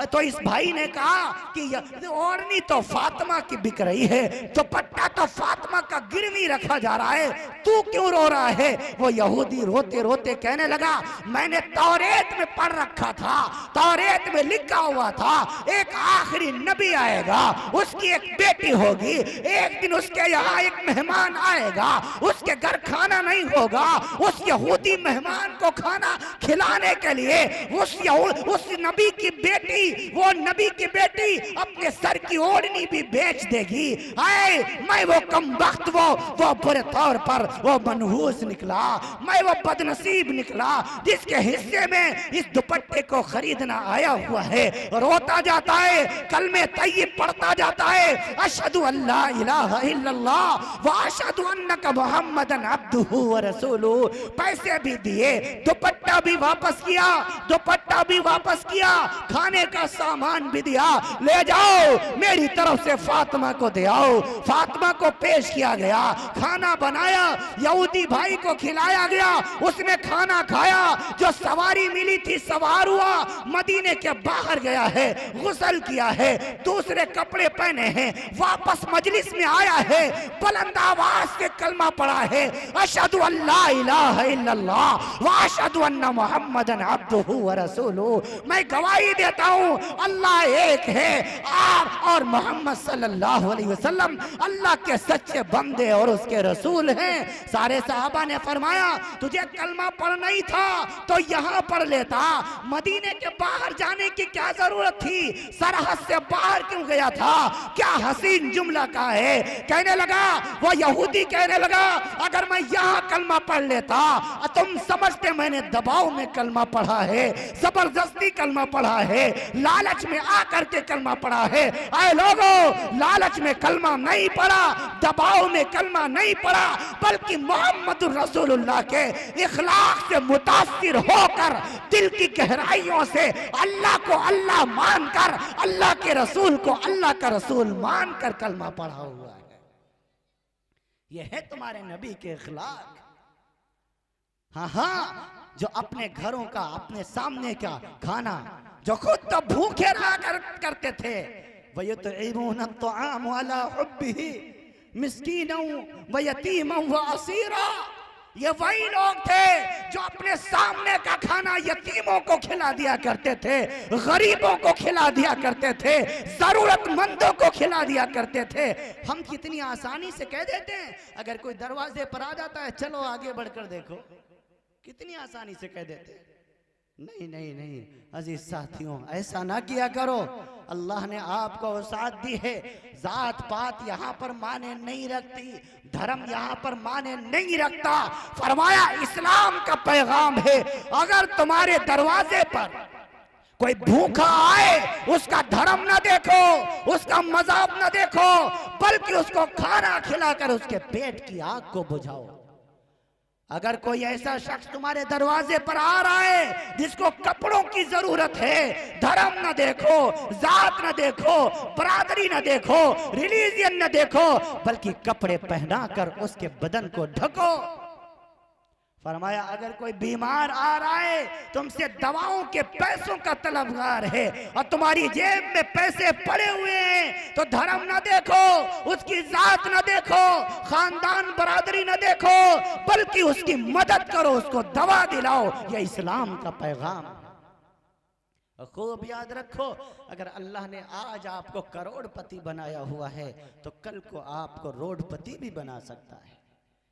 तो इस भाई ने कहा कि ओढ़नी तो फातिमा की बिक रही है, दुपट्टा तो फातिमा का गिरवी रखा जा रहा है, तू क्यों रो रहा है? वो यहूदी रोते रोते कहने लगा, मैंने तौरेत में पढ़ रखा था, तौरेत में लिखा हुआ था एक आखिरी नबी आएगा, उसकी एक बेटी होगी, एक दिन उसके यहाँ एक मेहमान आएगा, उसके घर खाना नहीं होगा, उस यहूदी मेहमान को खाना खिलाने के लिए उस नबी की बेटी, वो नबी की बेटी अपने सर की ओढ़नी भी बेच देगी। आए मैं वो कमबख्त, वो बुरे तौर पर वो मनहूस निकला, मैं वो बदनसीब निकला जिसके हिस्से में इस दुपट्टे को खरीदना आया हुआ है। रोता जाता है, कलमे तय्यब पढ़ता जाता है, अशहदु अल्ला इलाहा इल्लल्लाह व अशहदु अन्नका मुहम्मदन अब्दुहु व रसूलुहु। पैसे भी दिए, दुपट्टा भी वापस किया, दुपट्टा भी वापस किया, खाने का सामान भी दिया, ले जाओ मेरी तरफ से फातिमा को दे आओ। फातिमा को पेश किया गया, खाना बनाया, यहूदी भाई को खिलाया गया, उसने खाना खाया, जो सवारी मिली थी सवार हुआ, मदीने के बाहर गया है, गुस्ल किया है, दूसरे कपड़े पहने हैं, वापस मजलिस में आया है, बुलंद आवाज से कलमा पढ़ा है, अशहदु अल्ला इलाहा इल्लल्लाह व अशहदु अन्ना मुहम्मदन अब्दुहु व रसूलुहु। मैं गवाही देता हूँ अल्लाह एक है, आप और मोहम्मद सल्लल्लाहु अलैहि वसल्लम अल्लाह के सच्चे बंदे और उसके रसूल हैं। सारे सहाबा ने फरमाया, तुझे कलमा पढ़ना ही था तो यहाँ पढ़ लेता, मदीने के बाहर जाने की क्या जरूरत थी, सरहद से बाहर क्यों गया था? क्या हसीन जुमला का है। कहने लगा, वो यहूदी कहने लगा, अगर मैं यहाँ कलमा पढ़ लेता, तुम समझते मैंने दबाव में कलमा पढ़ा है, जबरदस्ती कलमा पढ़ा है, लालच में आकर के कलमा पढ़ा है। आए लोगों, लालच में कलमा नहीं पड़ा, दबाव में कलमा नहीं पड़ा, बल्कि मोहम्मद रसूलुल्लाह के इखलाक से मुतासिर होकर दिल की गहराइयों से अल्लाह को अल्लाह मानकर, अल्लाह के रसूल को अल्लाह का रसूल मानकर कलमा पढ़ा हुआ है। यह है तुम्हारे नबी के इखलाक। हाँ हाँ, जो अपने घरों का, अपने सामने का खाना जो खुद तो भूखे रहा करते थे, वयुतइमून अत्तआम अला हुब्बिही मिस्कीनन व यतीमन व असीरा, ये वही लोग थे जो अपने सामने का खाना यतीमों को खिला दिया करते थे, गरीबों को खिला दिया करते थे, जरूरतमंदों को खिला दिया करते थे। हम कितनी आसानी से कह देते हैं, अगर कोई दरवाजे पर आ जाता है, चलो आगे बढ़कर देखो, कितनी आसानी से कह देते हैं। नहीं नहीं नहीं अजीज साथियों, ऐसा ना किया करो। अल्लाह ने आपको औसात दी है। जात पात यहाँ पर माने नहीं रखती, धर्म यहाँ पर माने नहीं रखता। फरमाया इस्लाम का पैगाम है, अगर तुम्हारे दरवाजे पर कोई भूखा आए, उसका धर्म ना देखो, उसका मज़हब ना देखो, बल्कि उसको खाना खिलाकर उसके पेट की आग को बुझाओ। अगर कोई ऐसा शख्स तुम्हारे दरवाजे पर आ रहा है जिसको कपड़ों की जरूरत है, धर्म न देखो, जात न देखो, बरादरी न देखो, रिलीजियन न देखो, बल्कि कपड़े पहनाकर उसके बदन को ढको। फरमाया अगर कोई बीमार आ रहा है, तुमसे दवाओं के पैसों का तलबगार है और तुम्हारी जेब में पैसे पड़े हुए हैं, तो धर्म न देखो, उसकी जात न देखो, खानदान बरादरी न देखो, बल्कि उसकी मदद करो, उसको दवा दिलाओ। यह इस्लाम का पैगाम। खूब याद रखो, अगर अल्लाह ने आज आपको करोड़पति बनाया हुआ है, तो कल को आपको रोडपति भी बना सकता है।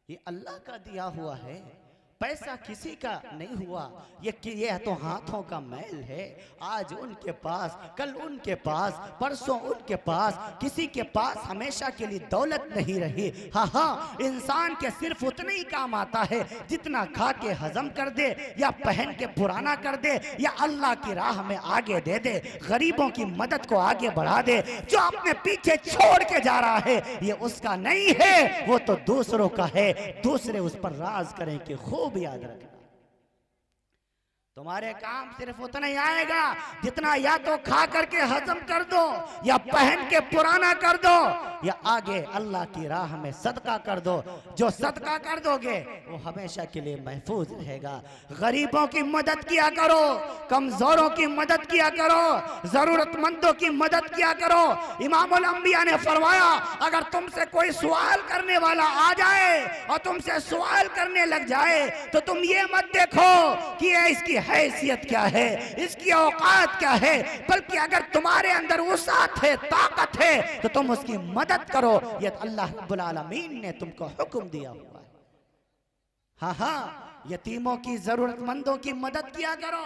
ये अल्लाह का दिया हुआ है, पैसा किसी का नहीं हुआ, ये तो हाथों का मैल है। आज उनके पास, कल उनके पास, परसों उनके पास, किसी के पास हमेशा के लिए दौलत नहीं रही। हाँ हाँ, इंसान के सिर्फ उतना ही काम आता है जितना खा के हजम कर दे, या पहन के पुराना कर दे, या अल्लाह की राह में आगे दे दे, गरीबों की मदद को आगे बढ़ा दे। जो अपने पीछे छोड़ के जा रहा है, ये उसका नहीं है, वो तो दूसरों का है। दूसरे उस पर राज करें कि खूब याद रखना। तुम्हारे काम सिर्फ उतना ही आएगा जितना या तो खा करके हजम कर दो, या पहन के पुराना कर दो, या आगे अल्लाह की राह में सदका कर दो। जो सदका कर दोगे वो हमेशा के लिए महफूज रहेगा। गरीबों की मदद किया करो, कमजोरों की मदद किया करो, जरूरतमंदों की मदद किया करो। इमामुल अंबिया ने फरमाया, अगर तुमसे कोई सवाल करने वाला आ जाए और तुमसे सवाल करने लग जाए, तो तुम ये मत देखो कि इसकी हैसियत क्या है, इसकी औकात क्या है, बल्कि अगर तुम्हारे अंदर वसाअत है, ताकत है, तो तुम उसकी मदद करो। ये अल्लाह रब्बुल आलमीन ने तुमको हुक्म दिया हुआ है। हाँ हाँ, यतीमों की, जरूरतमंदों की मदद किया करो।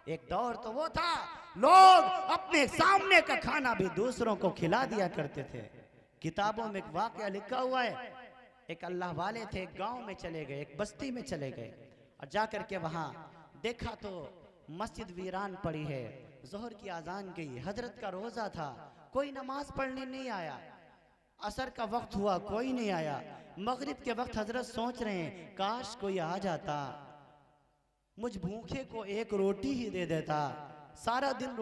एक दौर तो वो था, लोग अपने सामने का खाना भी दूसरों को खिला दिया करते थे। किताबों में एक वाकया लिखा हुआ है, एक अल्लाह वाले थे, एक गांव में चले गए, एक बस्ती में चले गए, और जाकर के वहां देखा तो मस्जिद वीरान पड़ी है, जोहर की आजान गई, हजरत का रोजा था, कोई नमाज पढ़ने नहीं आया। असर का वक्त हुआ, कोई नहीं आया। मगरिब के वक्त हजरत सोच रहे हैं, काश कोई आ जाता, मुझ भूखे को एक रोटी ही दे देता। सारा दिन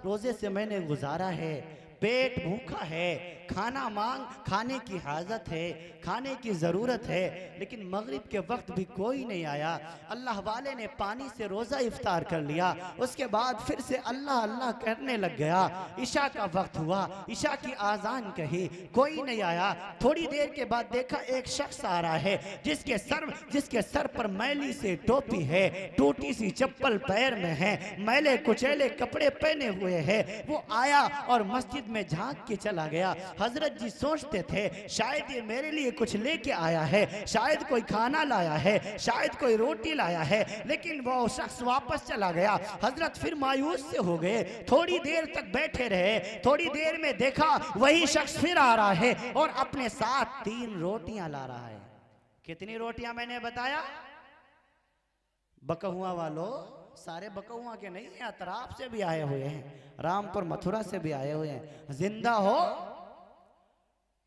रोजे से मैंने गुजारा है, पेट भूखा है, खाना मांग, खाने की हाजत है, खाने की ज़रूरत है, लेकिन मगरिब के वक्त भी कोई नहीं आया। अल्लाह वाले ने पानी से रोज़ा इफ्तार कर लिया, उसके बाद फिर से अल्लाह अल्लाह करने लग गया। ईशा का वक्त हुआ, ईशा की आज़ान कही, कोई नहीं आया। थोड़ी देर के बाद देखा एक शख्स आ रहा है जिसके सर पर मैली से टोपी है, टूटी सी चप्पल पैर में है, मैले कुचैले कपड़े पहने हुए है। वो आया और मस्जिद में झांक के चला गया। हजरत जी सोचते थे शायद ये मेरे लिए कुछ लेके आया है, शायद कोई खाना लाया है, शायद कोई रोटी लाया है, लेकिन वो शख्स वापस चला गया। हजरत फिर मायूस से हो गए, थोड़ी देर तक बैठे रहे। थोड़ी देर में देखा वही शख्स फिर आ रहा है और अपने साथ 3 रोटियां ला रहा है। कितनी रोटियां मैंने बताया? बकहुआ वालों सारे बकौआ के नहीं हैं, अतराफ से भी आए हुए हैं, रामपुर मथुरा से भी आए हुए हैं। जिंदा हो?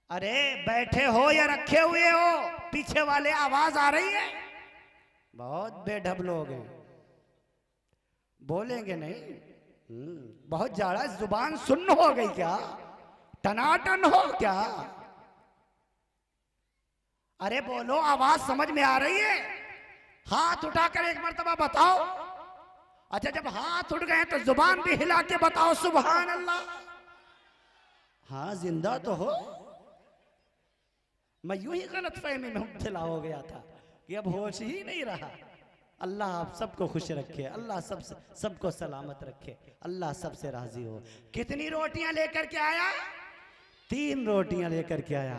अरे बैठे हो या रखे हुए हो? पीछे वाले आवाज आ रही है? बहुत बेढब लोग हैं, बोलेंगे नहीं। बहुत ज्यादा जुबान सुन्न हो गई क्या? टनाटन हो क्या? अरे बोलो, आवाज समझ में आ रही है? हाथ उठाकर एक मर्तबा बताओ। अच्छा, जब हाथ उठ गए तो जुबान भी हिला के बताओ सुभान अल्लाह। हाँ, जिंदा तो हो। मैं यूं ही गलत फहमी में मुब्तला हो गया था कि अब होश ही नहीं रहा। अल्लाह आप सबको खुश रखे, अल्लाह सबको सलामत रखे, अल्लाह सबसे राजी हो। कितनी रोटियां लेकर के आया? 3 रोटियां लेकर के आया।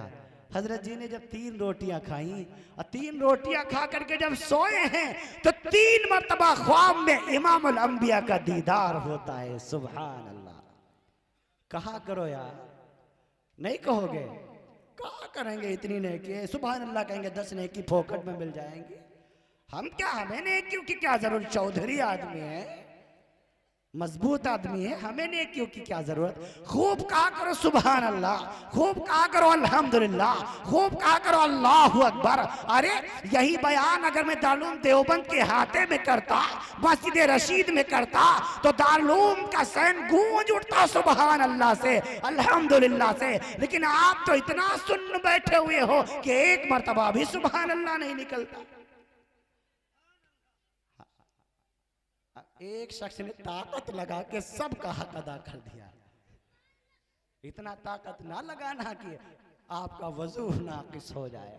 हजरत जी ने जब 3 रोटियां खाई और 3 रोटियां खा करके जब सोए हैं तो 3 मर्तबा ख्वाब में इमामुल अंबिया का दीदार होता है। सुभान अल्लाह। कहा करो यार, नहीं कहोगे? कहा करेंगे इतनी नेकी? सुभान अल्लाह कहेंगे 10 नेकी फोकट में मिल जाएंगी। हम क्या, हमें नेकियों की क्या जरूरत? चौधरी आदमी है, मजबूत आदमी है, हमें नेकियों की क्या जरूरत? खूब कहा करो सुभान अल्लाह, खूब कहा करो अल्हम्दुलिल्लाह, खूब कहा करो अल्लाहु अकबर। अरे यही बयान अगर मैं दारुल देवबंद के हाथे में करता, मस्जिद रशीद में करता, तो दारुल का सैन गूंज उठता सुभान अल्लाह से, अल्हम्दुलिल्लाह से। लेकिन आप तो इतना सुन्न बैठे हुए हो कि एक मर्तबा भी सुभान अल्लाह नहीं निकलता। एक शख्स ने ताकत लगा के सबका हक अदा कर दिया। इतना ताकत ना लगाना कि आपका वजू नाकिस हो जाए।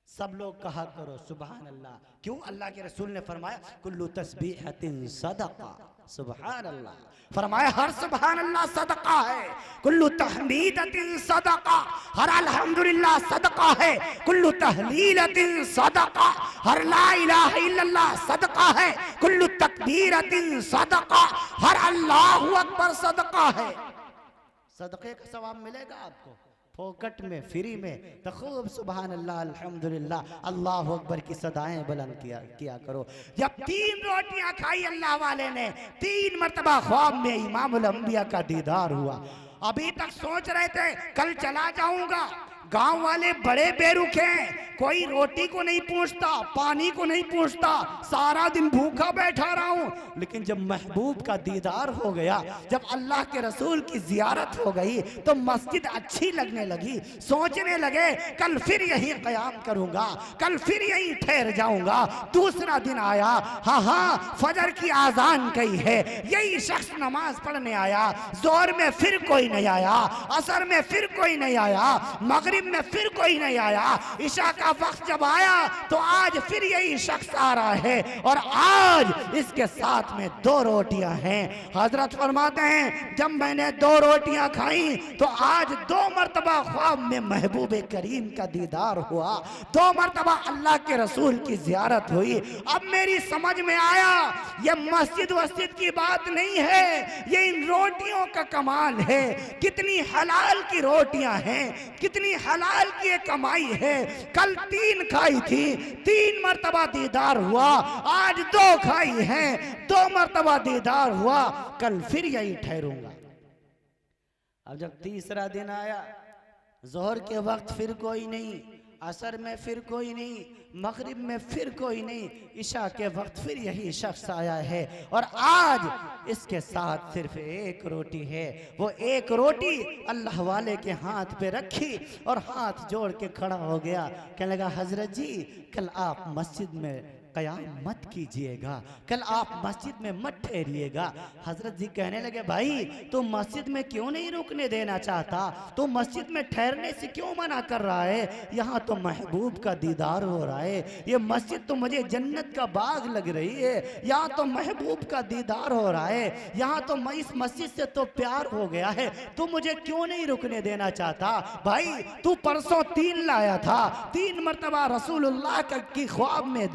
सब लोग कहा करो सुभान अल्लाह। क्यों? अल्लाह के रसूल ने फरमाया कुल्लु तस्बीहतिन सदका। सुभान अल्लाह फरमाया हर सुभान अल्लाह सदका है। कुल्लु तहमीदतिन सदका, हर अल्हम्दुलिल्लाह सदका है। कुल्लु तहलीलतिन सदका, हर ला इलाहा इल्लल्लाह सदका है। कुल्लु तकबीरतिन सदका, हर अल्लाहु अकबर सदका है। सदक़े का सवाब मिलेगा आपको फोकट में, फ्री में। तो खूब सुभान अल्लाह, अल्हम्दुलिल्लाह, अल्लाह अकबर की सदाएं बुलंद किया करो। जब 3 रोटियां खाई अल्लाह वाले ने, 3 मर्तबा ख्वाब में इमामुल अंबिया का दीदार हुआ। अभी तक सोच रहे थे कल चला जाऊंगा। गांव वाले बड़े बेरुखे हैं, कोई रोटी को नहीं पूछता, पानी को नहीं पूछता, सारा दिन भूखा बैठा रहा हूं। लेकिन जब महबूब का दीदार हो गया, जब अल्लाह के रसूल की जियारत हो गई, तो मस्जिद अच्छी लगने लगी। सोचने लगे कल फिर यहीं क़याम करूंगा, कल फिर यहीं ठहर जाऊंगा। दूसरा दिन आया, हाँ फजर की आजान कही है, यही शख्स नमाज पढ़ने आया। जोर में फिर कोई नहीं आया, असर में फिर कोई नहीं आया, मगरिब में फिर कोई नहीं आया। ईशा का वक्त जब आया तो आज फिर यही शख्स आ रहा है और आज इसके साथ में 2 रोटियां हैं। हजरत फरमाते हैं जब मैंने 2 रोटियां खाई तो आज 2 मर्तबा ख्वाब में महबूब करीम का दीदार हुआ, 2 मर्तबा अल्लाह के रसूल की जियारत हुई। अब मेरी समझ में आया ये मस्जिद वस्जिद की बात नहीं है, ये इन रोटियों का कमाल है। कितनी हलाल की रोटियां हैं, कितनी हलाल की कमाई है। कल 3 खाई थी, 3 मर्तबा दीदार हुआ। आज 2 खाई हैं, 2 मर्तबा दीदार हुआ। कल फिर यही ठहरूंगा। अब जब तीसरा दिन आया, जोहर के वक्त फिर कोई नहीं, असर में फिर कोई नहीं, मगरिब में फिर कोई नहीं, इशा के वक्त फिर यही शख्स आया है और आज इसके साथ सिर्फ 1 रोटी है। वो 1 रोटी अल्लाह वाले के हाथ पे रखी और हाथ जोड़ के खड़ा हो गया। कहने लगा हजरत जी कल आप मस्जिद में क़याम मत कीजिएगा, कल आप मस्जिद में मत ठहरिएगा। हजरत जी कहने लगे भाई तू मस्जिद में क्यों नहीं रुकने देना चाहता, तू मस्जिद में ठहरने से क्यों मना कर रहा है? यहाँ तो महबूब का दीदार हो रहा है, ये मस्जिद तो मुझे जन्नत का बाग लग रही है, यहाँ तो महबूब का दीदार हो रहा है, यहाँ तो मैं इस मस्जिद से तो प्यार हो गया है, तू मुझे क्यों नहीं रुकने देना चाहता? भाई तू परसों 3 लाया था, 3 मरतबा रसूलुल्लाह की ख्वाब में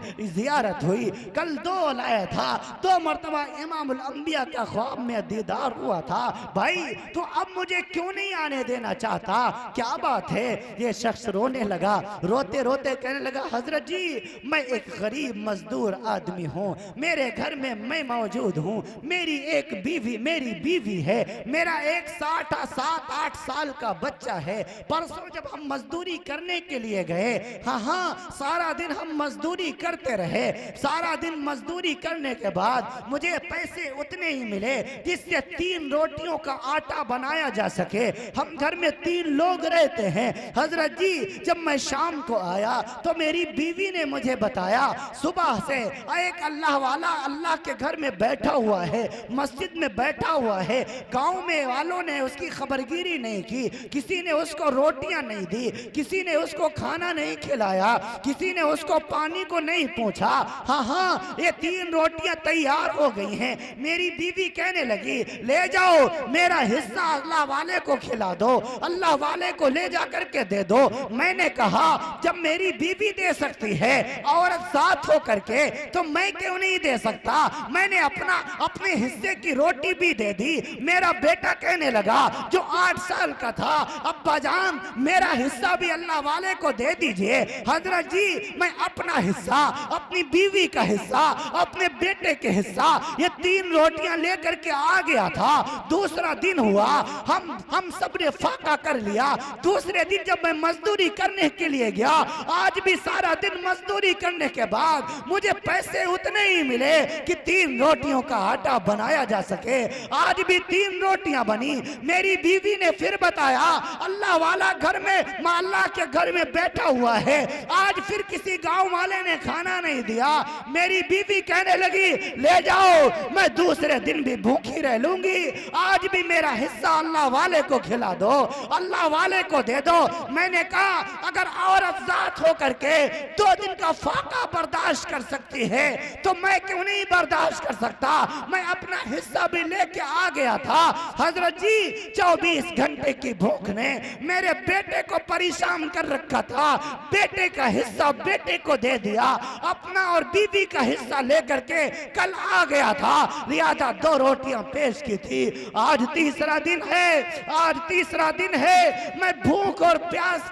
जियारत हुई। कल 2 लाया था, 2 मरतबा इमामुल अंबिया का ख्वाब में दीदार हुआ था। भाई तो अब मुझे क्यों नहीं आने देना चाहता, क्या बात है? ये शख्स रोने लगा, रोते रोते कहने लगा, हजरत जी मैं एक गरीब मजदूर आदमी हूँ, मेरे घर में मैं मौजूद हूँ, मेरी एक बीवी, मेरी बीवी है, मेरा एक 7-8 साल का बच्चा है। परसों जब हम मजदूरी करने के लिए गए, हाँ सारा दिन हम मजदूरी करते रहे, सारा दिन मजदूरी करने के बाद मुझे पैसे उतने ही मिले जिससे 3 रोटियों का आटा बनाया जा सके। हम घर में 3 लोग रहते हैं। हजरत जी जब मैं शाम को आया तो मेरी बीवी ने मुझे बताया सुबह से एक अल्लाह वाला अल्लाह के घर में बैठा हुआ है, मस्जिद में बैठा हुआ है, गांव में वालों ने उसकी खबरगिरी नहीं की, किसी ने उसको रोटियां नहीं दी, किसी ने उसको खाना नहीं खिलाया, किसी ने उसको पानी को नहीं पूछा। हाँ ये 3 रोटियां तैयार हो गई हैं। मेरी बीवी कहने लगी ले जाओ मेरा हिस्सा अल्लाह वाले को खिला दो, अल्लाह वाले को ले जा करके दे दो। मैंने कहा जब मेरी बीवी दे सकती है औरत साथ हो करके तो मैं क्यों नहीं दे सकता? मैंने अपने हिस्से की रोटी भी दे दी। मेरा बेटा कहने लगा जो 8 साल का था, अब्बा जान मेरा हिस्सा भी अल्लाह वाले को दे दीजिए। हजरत जी मैं अपना हिस्सा, अपनी बीवी का हिस्सा, अपने बेटे के हिस्सा, ये 3 रोटियां लेकर के आ गया था। दूसरा दिन हुआ, हम सब ने फाका कर लिया। दूसरे दिन जब मैं मजदूरी करने के लिए गया, आज भी सारा दिन मजदूरी करने के बाद मुझे पैसे उतने ही मिले कि 3 रोटियों का आटा बनाया जा सके। आज भी 3 रोटियां बनी। मेरी बीवी ने फिर बताया अल्लाह वाला घर में, अल्लाह के घर में बैठा हुआ है, आज फिर किसी गांव वाले ने खाना नहीं दिया। मेरी बीवी कहने लगी ले जाओ मैं दूसरे दिन भी भूखी रह लूंगी, आज भी मेरा हिस्सा अल्लाह वाले को खिला दो, अल्लाह वाले को दे दो। मैंने कहा अगर औरत जात हो करके 2 दिन का फाका बर्दाश्त कर सकती है तो मैं क्यों नहीं बर्दाश्त कर सकता? मैं अपना हिस्सा भी लेके आ गया था। हजरत जी 24 घंटे की भूख ने मेरे बेटे को परेशान कर रखा था। बेटे का हिस्सा बेटे को दे दिया, अपना और बीवी का हिस्सा लेकर के कल आ गया था। लिहाजा 2 रोटियां पेश की थी। आज तीसरा दिन है, आज तीसरा दिन है। मैं भूख और प्यास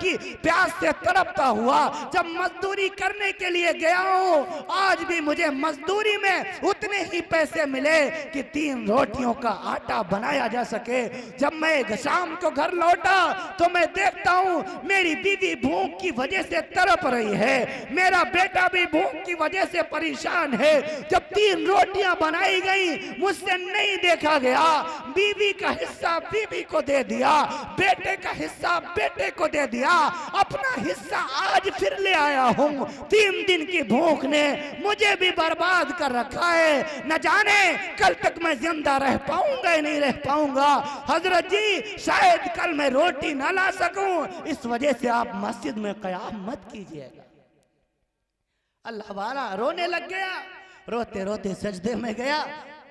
से तड़पता हुआ जब मजदूरी करने के लिए गया हूँ, आज भी मुझे मजदूरी में उतने ही पैसे मिले कि 3 रोटियों का आटा बनाया जा सके। जब मैं शाम को घर लौटा तो मैं देखता हूँ मेरी बीवी भूख की वजह से तड़प रही है, मेरा बेटा भी भूख की वजह से परेशान है। जब 3 रोटियां बनाई गई, मुझसे नहीं देखा गया, बीवी का हिस्सा बीवी को दे दिया, बेटे का हिस्सा बेटे को दे दिया, अपना हिस्सा आज फिर ले आया हूँ। 3 दिन की भूख ने मुझे भी बर्बाद कर रखा है। न जाने कल तक मैं जिंदा रह पाऊंगा या नहीं रह पाऊंगा। हजरत जी शायद कल मैं रोटी ना ला सकूं, इस वजह से आप मस्जिद में क़याम मत कीजिएगा। अल्लाह वाला रोने लग गया, रोते रोते सजदे में गया।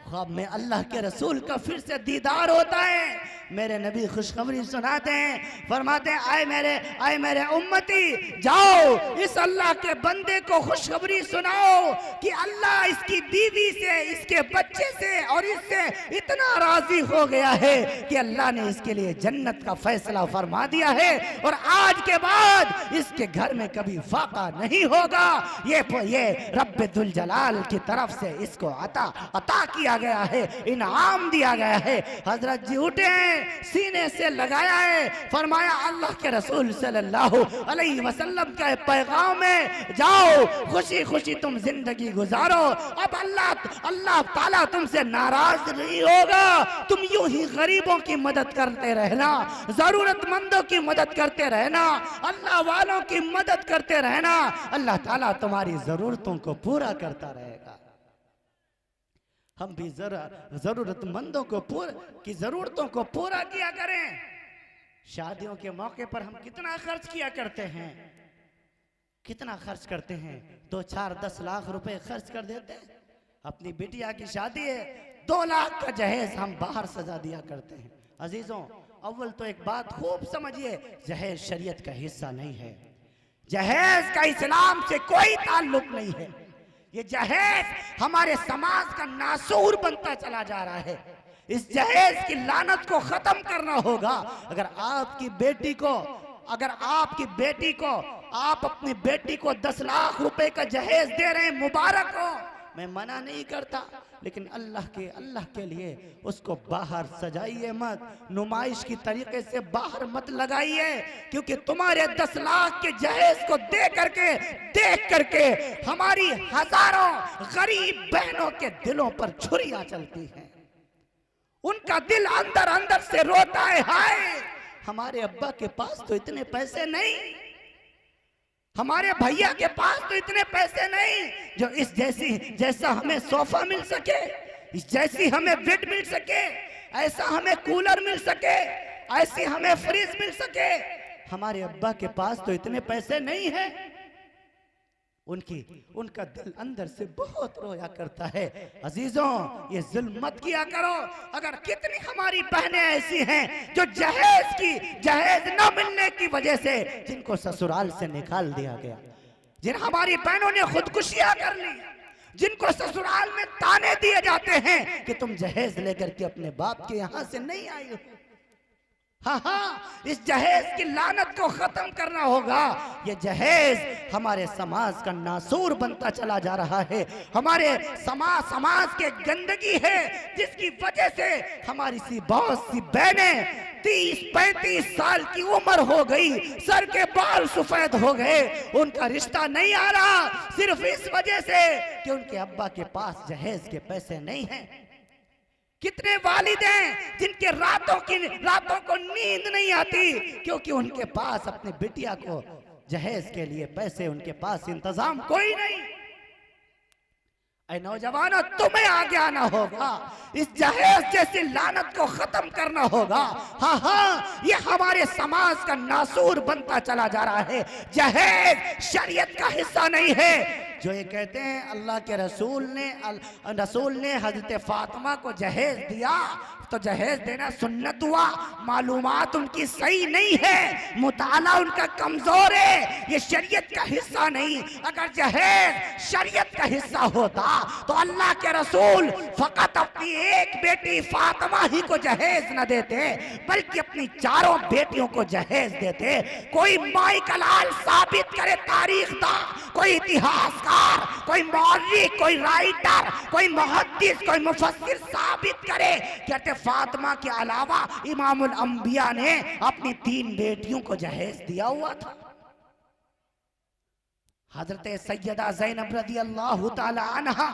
ख्वाब में अल्लाह के रसूल का फिर से दीदार होता है। मेरे नबी खुशखबरी सुनाते हैं, फरमाते हैं आए मेरे उम्मती, जाओ इस अल्लाह के बंदे को खुशखबरी सुनाओ कि अल्लाह इसकी बीवी से, इसके बच्चे से और इससे इतना राजी हो गया है कि अल्लाह ने इसके लिए जन्नत का फैसला फरमा दिया है और आज के बाद इसके घर में कभी फाका नहीं होगा। ये रब्बे दुल जलाल की तरफ से इसको अता किया गया है, इनाम दिया गया है। हजरत जी उठे, सीने से लगाया है, फरमाया अल्लाह के रसूल सल्लल्लाहु अलैहि वसल्लम का पैगाम है, जाओ खुशी खुशी तुम जिंदगी गुजारो। अब अल्लाह ताला तुमसे नाराज नहीं होगा। तुम यूं ही गरीबों की मदद करते रहना, जरूरतमंदों की मदद करते रहना, अल्लाह वालों की मदद करते रहना, अल्लाह ताला तुम्हारी जरूरतों को पूरा करता रहेगा। हम भी जरूरतमंदों की जरूरतों को पूरा किया करें। शादियों के मौके पर हम कितना खर्च किया करते हैं, कितना खर्च करते हैं, 2, 4, 10 लाख रुपए खर्च कर देते हैं। अपनी बिटिया की शादी है, 2 लाख का जहेज हम बाहर सजा दिया करते हैं। अजीजों, अव्वल तो एक बात खूब समझिए, जहेज शरीयत का हिस्सा नहीं है, जहेज का इस्लाम से कोई ताल्लुक नहीं है। ये जहेज हमारे समाज का नासूर बनता चला जा रहा है। इस जहेज की लानत को खत्म करना होगा। अगर आपकी बेटी को आप अपनी बेटी को 10 लाख रुपए का जहेज दे रहे हैं, मुबारक हो, मैं मना नहीं करता, लेकिन अल्लाह के लिए उसको बाहर सजाइए मत, नुमाइश की तरीके से बाहर मत लगाइए, क्योंकि तुम्हारे 10 लाख के जहेज को देख करके हमारी हजारों गरीब बहनों के दिलों पर छुरियां चलती हैं। उनका दिल अंदर अंदर से रोता है, हाय हमारे अब्बा के पास तो इतने पैसे नहीं, हमारे भैया के पास तो इतने पैसे नहीं जो इस जैसा हमें सोफा मिल सके, इस जैसी हमें बेड मिल सके, ऐसा हमें कूलर मिल सके, ऐसी हमें फ्रिज मिल सके। हमारे अब्बा के पास तो इतने पैसे नहीं है। उनका दिल अंदर से बहुत रोया करता है। अजीजों, ये जुल्म मत किया करो। अगर कितनी हमारी बहनें ऐसी हैं जो जहेज न मिलने की वजह से जिनको ससुराल से निकाल दिया गया, जिन हमारी बहनों ने खुदकुशियां कर ली, जिनको ससुराल में ताने दिए जाते हैं कि तुम जहेज लेकर के अपने बाप के यहां से नहीं आई हो। हाँ, इस जहेज की लानत को खत्म करना होगा। ये जहेज हमारे समाज का नासूर बनता चला जा रहा है। हमारे समाज के गंदगी है, जिसकी वजह से हमारी बहुत सी बहनें 30-35 साल की उम्र हो गई, सर के बाल सफेद हो गए, उनका रिश्ता नहीं आ रहा, सिर्फ इस वजह से कि उनके अब्बा के पास जहेज के पैसे नहीं हैं। कितने वालिद हैं जिनके रातों को नींद नहीं आती, क्योंकि उनके पास अपनी बिटिया को जहेज के लिए पैसे, उनके पास इंतजाम कोई नहीं। ऐ नौजवानों, तुम्हें आगे आना होगा, इस जहेज जैसी लानत को खत्म करना होगा। हाँ, ये हमारे समाज का नासूर बनता चला जा रहा है। जहेज शरीयत का हिस्सा नहीं है। जो ये कहते हैं अल्लाह के रसूल ने हजरत फातिमा को जहेज दिया, तो जहेज देना सुन्नत हुआ, मालूमात उनकी सही नहीं है, मुताला उनका कमजोर है, ये शरीयत का हिस्सा नहीं। अगर जहेज शरीयत का हिस्सा होता तो अल्लाह के रसूल फकत अपनी एक बेटी फातिमा ही को जहेज न देते, बल्कि अपनी 4 बेटियों को जहेज देते। कोई माइकलाल साबित करे, तारीख दा, कोई इतिहासकार, कोई मौलवी, कोई राइटर, कोई मुहद्दिस, कोई मुफस्सिर साबित करे कि फातिमा के अलावा इमामुल अंबिया ने अपनी 3 बेटियों को जहेज दिया हुआ था। हजरत सैयदा ज़ैनब रज़ी अल्लाह ताला अन्हा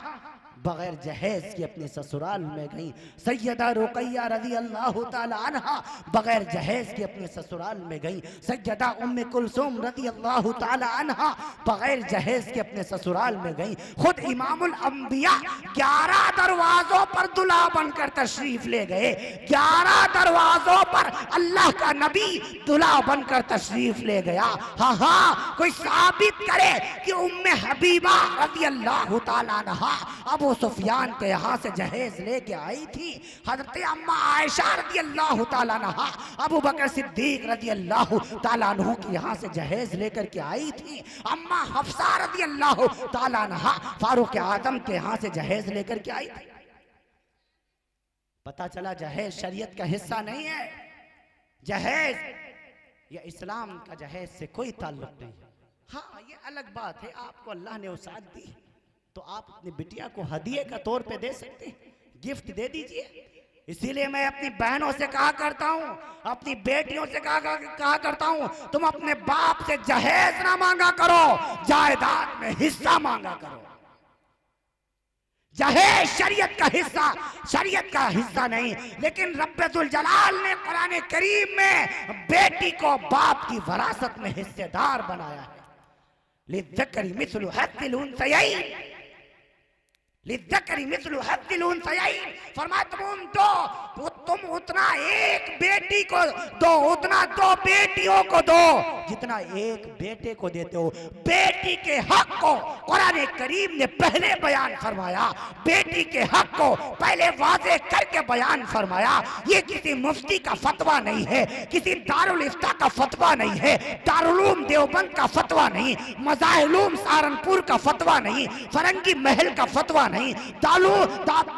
बगैर जहेज के अपने ससुराल में गई। सैयदा रुकैया रज़ी अल्लाह ताला अन्हा बगैर जहेज के अपने ससुराल में गई। सैयदा उम्मे कुलसूम रज़ी अल्लाह ताला अन्हा बगैर जहेज के अपने ससुराल में गई। खुद इमामुल अंबिया 11 दरवाजों पर दुल्हा बनकर तशरीफ ले गए। 11 दरवाजों पर अल्लाह का नबी दुल्हा बनकर तशरीफ ले गया। हाँ, कोई साबित करे कि उम्मे हबीबा रज़ी अल्लाह ताला अन्हा अबू सुफियान के यहाँ से जहेज लेके आई थी। हजरत अम्मा आयशा रज़ी अल्लाह ताला अन्हा अबू बकर सिद्दीक रज़ी अल्लाह ताला अन्हु के यहाँ से जहेज लेकर के आई थी। अम्मा हफ्सा रज़ी अल्लाह ताला अन्हा फारूक आजम के यहाँ से जहेज लेकर के आई थी। पता चला जहेज शरीयत का हिस्सा नहीं है। जहेज या इस्लाम का जहेज से कोई ताल्लुक नहीं। हाँ, ये अलग बात है, आपको अल्लाह ने औसात दी तो आप अपनी बिटिया को हदिये का तौर पे दे सकते हैं, गिफ्ट दे दीजिए। इसीलिए मैं अपनी बहनों से कहा करता हूँ, अपनी बेटियों से कहा करता हूँ, तुम अपने बाप से जहेज ना मांगा करो, जायदाद में हिस्सा मांगा करो। जहेज शरीयत का हिस्सा नहीं। लेकिन रब्बुल जलाल ने कुरान करीम में बेटी को बाप की वरासत में हिस्सेदार बनाया है। लिज़्ज़करी मिस्लु हज़्ज़िल उन्सयैन, लिज़्ज़करी मिस्लु हज़्ज़िल उन्सयैन, फरमाया तुम उतना एक बेटी को दो, उतना 2 बेटियों को दो जितना एक बेटे को देते हो। बेटी के हक को कुरान करीम ने पहले बयान फरमाया, बेटी के हक को पहले वाज़े करके बयान फरमाया। ये किसी मुफ्ती का फतवा नहीं है, किसी दारुल इफ्ता का फतवा नहीं है, दारुल उलूम देवबंद का फतवा नहीं, मज़ाहिलूम सहारनपुर का फतवा नहीं, फरंगी महल का फतवा नहीं,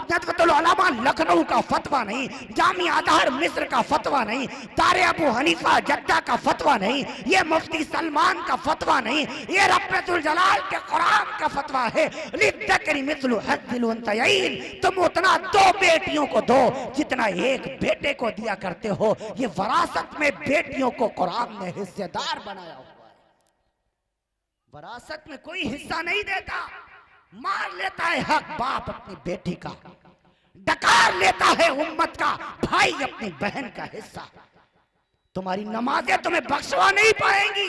नदवतुल उलमा लखनऊ का फतवा नहीं, जामिया अज़हर मिस्र का फतवा नहीं, दारे अबू हनीफा जद्दा का फतवा नहीं, ये मुफ्ती सलमान का फतवा नहीं, ये रब्बुल जलाल के कुरान का फतवा है। लिद्दकरी मिस्लु हज़्ज़िल उन्सयैन, तुम उतना 2 बेटियों को दो जितना एक बेटे को दिया करते हो। ये वरासत में बेटियों को कुरान ने हिस्सेदार बनाया हुआ है। वरासत में कोई हिस्सा नहीं देता। मार लेता है हक बाप अपनी बेटी का, डकार लेता है उम्मत का भाई अपनी बहन का हिस्सा। तुम्हारी नमाजें तुम्हें बख्शवा नहीं पाएंगी,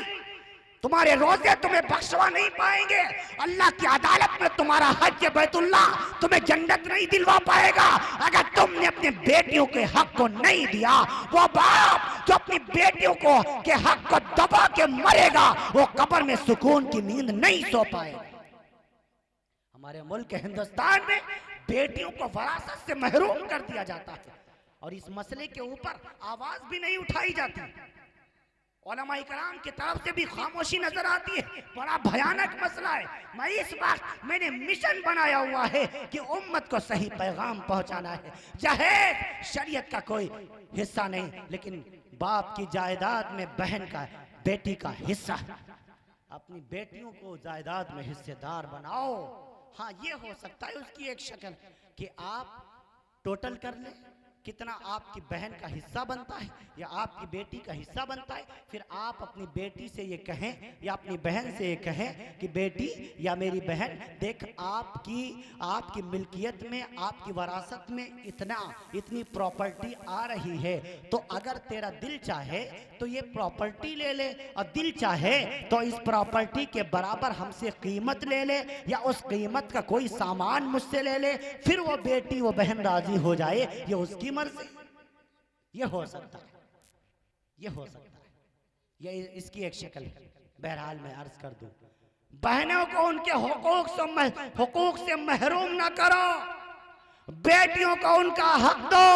तुम्हारे रोजे तुम्हें बख्शवा नहीं पाएंगे, अल्लाह की अदालत में तुम्हारा हज बैतुल्लाह तुम्हें जन्नत नहीं दिलवा पाएगा अगर तुमने अपनी बेटियों के हक को नहीं दिया। वो बाप जो अपनी बेटियों को के हक को दबा के मरेगा वो कब्र में सुकून की नींद नहीं सो पाएगा। हमारे मुल्क हिंदुस्तान में बेटियों को वरासत से महरूम कर दिया जाता है और इस मसले के ऊपर आवाज भी नहीं उठाई जाती। उलमा इकराम की तरफ से भी खामोशी नजर आती है। बड़ा भयानक मसला है। मैं इस बार मैंने मिशन बनाया हुआ है कि उम्मत को सही पैगाम पहुंचाना है। जहेज शरीयत का कोई हिस्सा नहीं, लेकिन बाप की जायदाद में बहन का बेटी का हिस्सा। अपनी बेटियों को जायदाद में हिस्सेदार बनाओ। हाँ, ये हो सकता है उसकी एक शक्ल कि आप टोटल कर लें कितना आपकी बहन का हिस्सा बनता है या आपकी बेटी का हिस्सा बनता है, फिर आप अपनी बेटी से ये कहें या अपनी बहन से ये कहें कि बेटी या मेरी बहन देख आपकी मिल्कियत में, आपकी वरासत में इतनी प्रॉपर्टी आ रही है, तो अगर तेरा दिल चाहे तो ये प्रॉपर्टी ले ले और दिल चाहे तो इस प्रॉपर्टी के बराबर हमसे कीमत ले ले या उस कीमत का कोई सामान मुझसे ले ले, फिर वो बेटी वो बहन राजी हो जाए, ये उसकी मर्जी। ये हो सकता है, ये हो सकता है, ये इसकी एक शक्ल है। बहरहाल मैं अर्ज कर दूं, बहनों को उनके हुकूक से महरूम ना करो, बेटियों को उनका हक दो,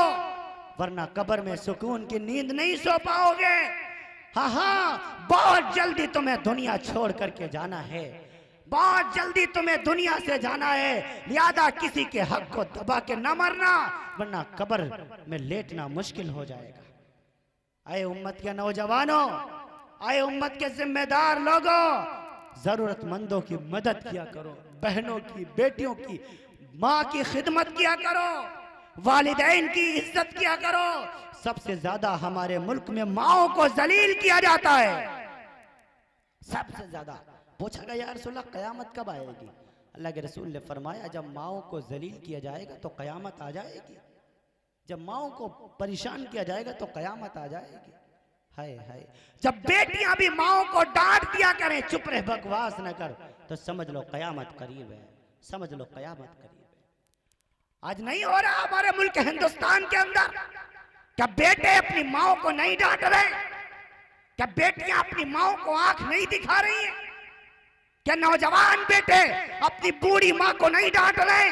वरना कब्र में सुकून की नींद नहीं सो पाओगे। हाँ, बहुत जल्दी तुम्हें दुनिया छोड़ करके जाना है, बहुत जल्दी तुम्हें दुनिया से जाना है, लिहाजा किसी के हक को दबा के न मरना, वरना कब्र में लेटना मुश्किल हो जाएगा। आए उम्मत के नौजवानों, आए उम्मत के जिम्मेदार लोगों, जरूरतमंदों की मदद किया करो, बहनों की, बेटियों की, माँ की खिदमत किया करो, वालिदैन की इज्जत किया करो। सबसे ज्यादा हमारे मुल्क में माओ को जलील किया जाता है, सबसे ज्यादा। पूछा गया या रसूलल्लाह क़यामत कब आएगी? अल्लाह के रसूल ने फरमाया जब माओ को जलील किया जाएगा तो क़यामत आ जाएगी, जब माओ को परेशान किया जाएगा तो क़यामत आ जाएगी। हाय हाय, जब बेटियां भी माओ को डांट दिया करें, चुप रहे बकवास न कर, तो समझ लो क़यामत करीब है, समझ लो क़यामत करीब है। आज नहीं हो रहा हमारे मुल्क हिंदुस्तान के अंदर? क्या बेटे अपनी माओ को नहीं डांट रहे? क्या बेटियां अपनी माओ को आंख नहीं दिखा रही हैं? क्या नौजवान बेटे अपनी बूढ़ी माँ को नहीं डांट रहे?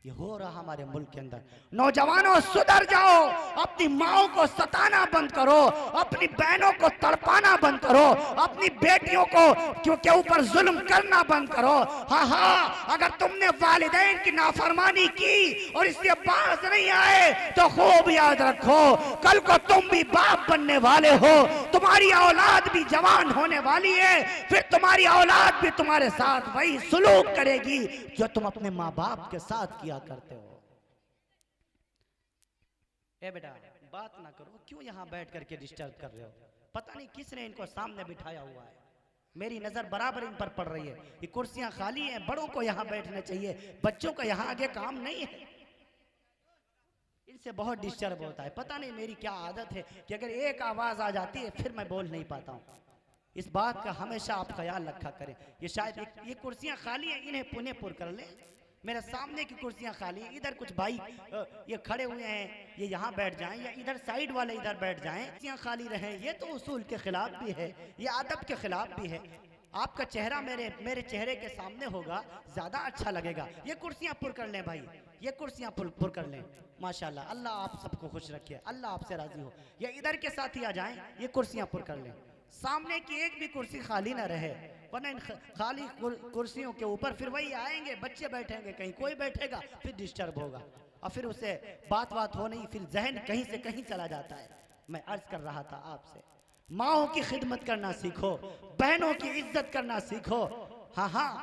ये हो रहा हमारे मुल्क के अंदर। नौजवानों सुधर जाओ, अपनी माओ को सताना बंद करो, अपनी बहनों को तड़पाना बंद करो, अपनी बेटियों को के ऊपर जुल्म करना बंद करो। हाँ, अगर तुमने वालिदैन की नाफरमानी की और इससे बाज नहीं आए तो खूब याद रखो, कल को तुम भी बाप बनने वाले हो, तुम्हारी औलाद भी जवान होने वाली है, फिर तुम्हारी औलाद भी तुम्हारे साथ वही सुलूक करेगी जो तुम अपने माँ बाप के साथ किया करते हो। ए बेटा, बात ना करो, क्यों यहाँ बैठ करके डिस्टर्ब कर रहे हो? पता नहीं किसने इनको सामने बिठाया हुआ है, मेरी नजर बराबर इन पर पड़ रही है। ये कुर्सियां खाली हैं, बड़ों को यहाँ बैठना चाहिए, बच्चों का यहाँ आगे काम नहीं है। इनसे बहुत डिस्टर्ब होता है। पता नहीं मेरी क्या आदत है कि अगर एक आवाज आ जाती है फिर मैं बोल नहीं पाता हूँ। इस बात का हमेशा आप ख्याल रखा करें। ये शायद ये कुर्सियां खाली हैं, इन्हें पुणे पुर कर लें। मेरे सामने की कुर्सियां खाली हैं, इधर कुछ भाई ये खड़े हुए हैं, ये यहाँ बैठ जाएं, या इधर साइड वाले इधर बैठ जाएं। कुर्सियां खाली रहें, ये तो उसूल के खिलाफ भी है, ये अदब के खिलाफ भी है। आपका चेहरा मेरे चेहरे के सामने होगा, ज्यादा अच्छा लगेगा। ये कुर्सियां पुर कर लें भाई, ये कुर्सियां पुर कर लें। माशाल्लाह, अल्लाह आप सबको खुश रखे, अल्लाह आपसे राजी हो। ये इधर के साथ ही आ जाएं, ये कुर्सियां पुर कर लें। सामने की एक भी कुर्सी खाली ना रहे, वरना इन खाली कुर्सियों के ऊपर फिर वही आएंगे, बच्चे बैठेंगे, कहीं कोई बैठेगा, फिर डिस्टर्ब होगा और फिर उसे बात हो नहीं, फिर जहन कहीं से कहीं चला जाता है। मैं अर्ज कर रहा था आपसे, माओ की खिदमत करना सीखो, बहनों की इज्जत करना सीखो। हाँ हाँ,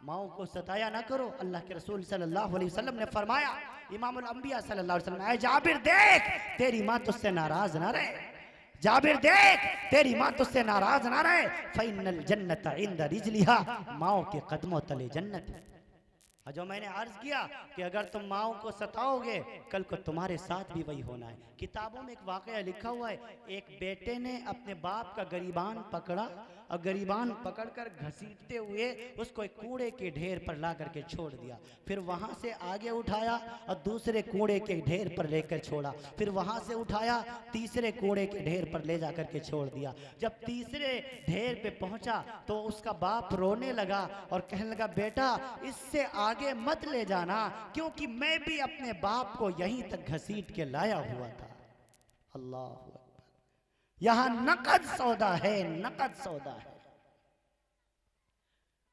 माओ को सताया ना करो। अल्लाह के रसूल सल्लल्लाहु अलैहि वसल्लम ने फरमाया, इमामुल अंबिया सल्लल्लाहु अलैहि वसल्लम, ऐ जाबिर देख, तेरी माँ तुझसे नाराज ना रहे, जाबिर देख, तेरी माँ तुझसे नाराज ना रहे। फइन्नल जन्नत इंद रिजलिहा, माओ के कदमों तले जन्नत है। जो मैंने अर्ज किया कि अगर तुम माओ को सताओगे, कल को तुम्हारे साथ भी वही होना है। किताबों में एक वाकया लिखा हुआ है, एक बेटे ने अपने बाप का गरीबान पकड़ा और गरीबान पकड़कर घसीटते हुए उसको एक कूड़े के ढेर पर ला करके छोड़ दिया। फिर वहां से आगे उठाया और दूसरे कूड़े के ढेर पर लेकर छोड़ा, फिर वहां से उठाया, तीसरे कूड़े के ढेर पर ले जाकर के छोड़ दिया। जब तीसरे ढेर पे पहुंचा तो उसका बाप रोने लगा और कहने लगा, बेटा इससे आगे मत ले जाना, क्योंकि मैं भी अपने बाप को यहीं तक घसीट के लाया हुआ था। अल्लाह अकबर, यहां नकद सौदा है, नकद सौदा है।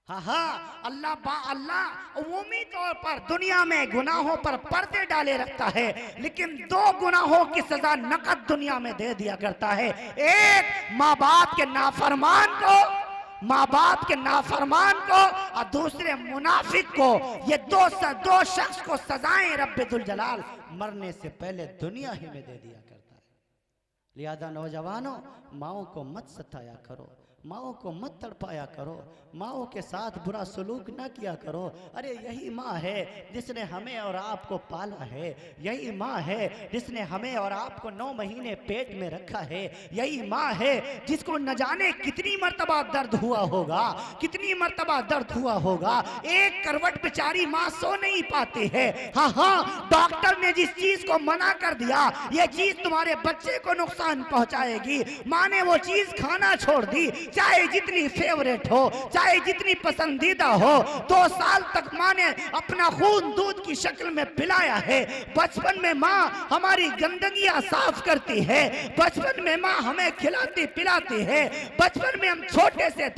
हाँ, अल्लाह उमूमी तौर पर दुनिया में गुनाहों पर पर्दे डाले रखता है, लेकिन दो गुनाहों की सजा नकद दुनिया में दे दिया करता है। एक, माँ बाप के नाफरमान को, माँ बाप के नाफरमान को, और दूसरे मुनाफिक को। ये दो शख्स को सजाएं रब्बुल जलाल मरने से पहले दुनिया ही में दे दिया करता है। लिहाजा नौजवानों, माओ को मत सताया करो, माओ को मत तड़पाया करो, माओ के साथ बुरा सलूक ना किया करो। अरे यही माँ है जिसने हमें और आपको पाला है, यही माँ है जिसने हमें और आपको 9 महीने पेट में रखा है, यही माँ है जिसको न जाने कितनी मर्तबा दर्द हुआ होगा, कितनी मर्तबा दर्द हुआ होगा। एक करवट बेचारी माँ सो नहीं पाती है। हाँ, डॉक्टर ने जिस चीज को मना कर दिया, ये चीज तुम्हारे बच्चे को नुकसान पहुंचाएगी, माँ ने वो चीज खाना छोड़ दी, चाहे जितनी फेवरेट हो, चाहे जितनी पसंदीदा हो। 2 साल तक माँ ने अपना खून दूध की शक्ल में पिलाया है। बचपन में माँ हमारी गंदगियां साफ करती है, बचपन में माँ हमें खिलाती पिलाती है। बचपन में हम छोटे से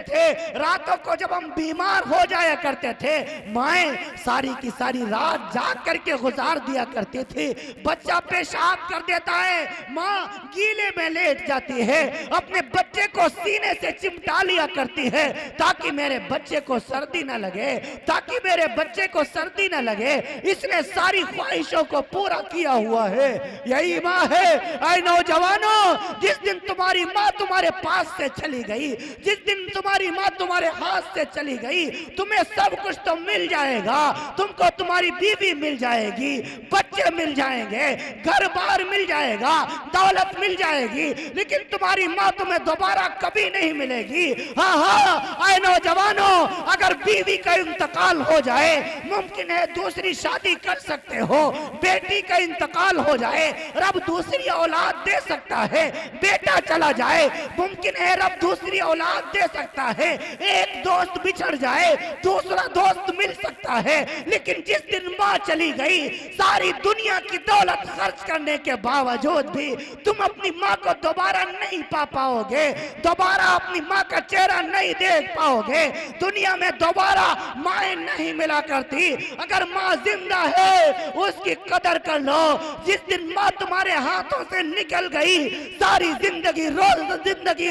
थे, रातों को जब हम बीमार हो जाया करते थे, माएँ सारी की सारी रात जाग करके गुजार दिया करती थी। बच्चा पेशाब कर देता है, माँ गीले में लेट जाती है, अपने बच्चे को सीने से चिमटा लिया करती है ताकि मेरे बच्चे को सर्दी न लगे, ताकि मेरे बच्चे को सर्दी न लगे। इसने सारी ख्वाहिशों को पूरा किया हुआ है। यही माँ है। ऐ नौजवानों, जिस दिन तुम्हारी माँ तुम्हारे पास से चली गई, जिस दिन तुम्हारी माँ तुम्हारे हाथ से चली गई, तुम्हें सब कुछ तो मिल जाएगा, तुमको तुम्हारी बीवी मिल जाएगी, बच्चे मिल जाएंगे, घर बार मिल जाएगा, दौलत मिल जाएगी, लेकिन तुम्हारी माँ तुम्हें दोबारा कभी नहीं मिलेगी। हाँ, आए नौजवानों, अगर बीवी का इंतकाल हो जाए, मुमकिन है दूसरी शादी कर सकते हो। बेटी का इंतकाल हो जाए, रब दूसरी औलाद दे सकता है। बेटा चला जाए, मुमकिन है रब दूसरी औलाद दे सकता है। एक दोस्त बिछड़ जाए, दूसरा दोस्त मिल सकता है। लेकिन जिस दिन माँ चली गई, सारी दुनिया की दौलत खर्च करने के बावजूद भी तुम अपनी माँ को दोबारा नहीं पा पाओगे, दोबारा अपनी माँ का चेहरा नहीं देख पाओगे। दुनिया में दोबारा माँ नहीं मिला करती। अगर माँ जिंदा है, उसकी कदर कर लो। जिस दिन माँ तुम्हारे हाथों से निकल गई, सारी जिंदगी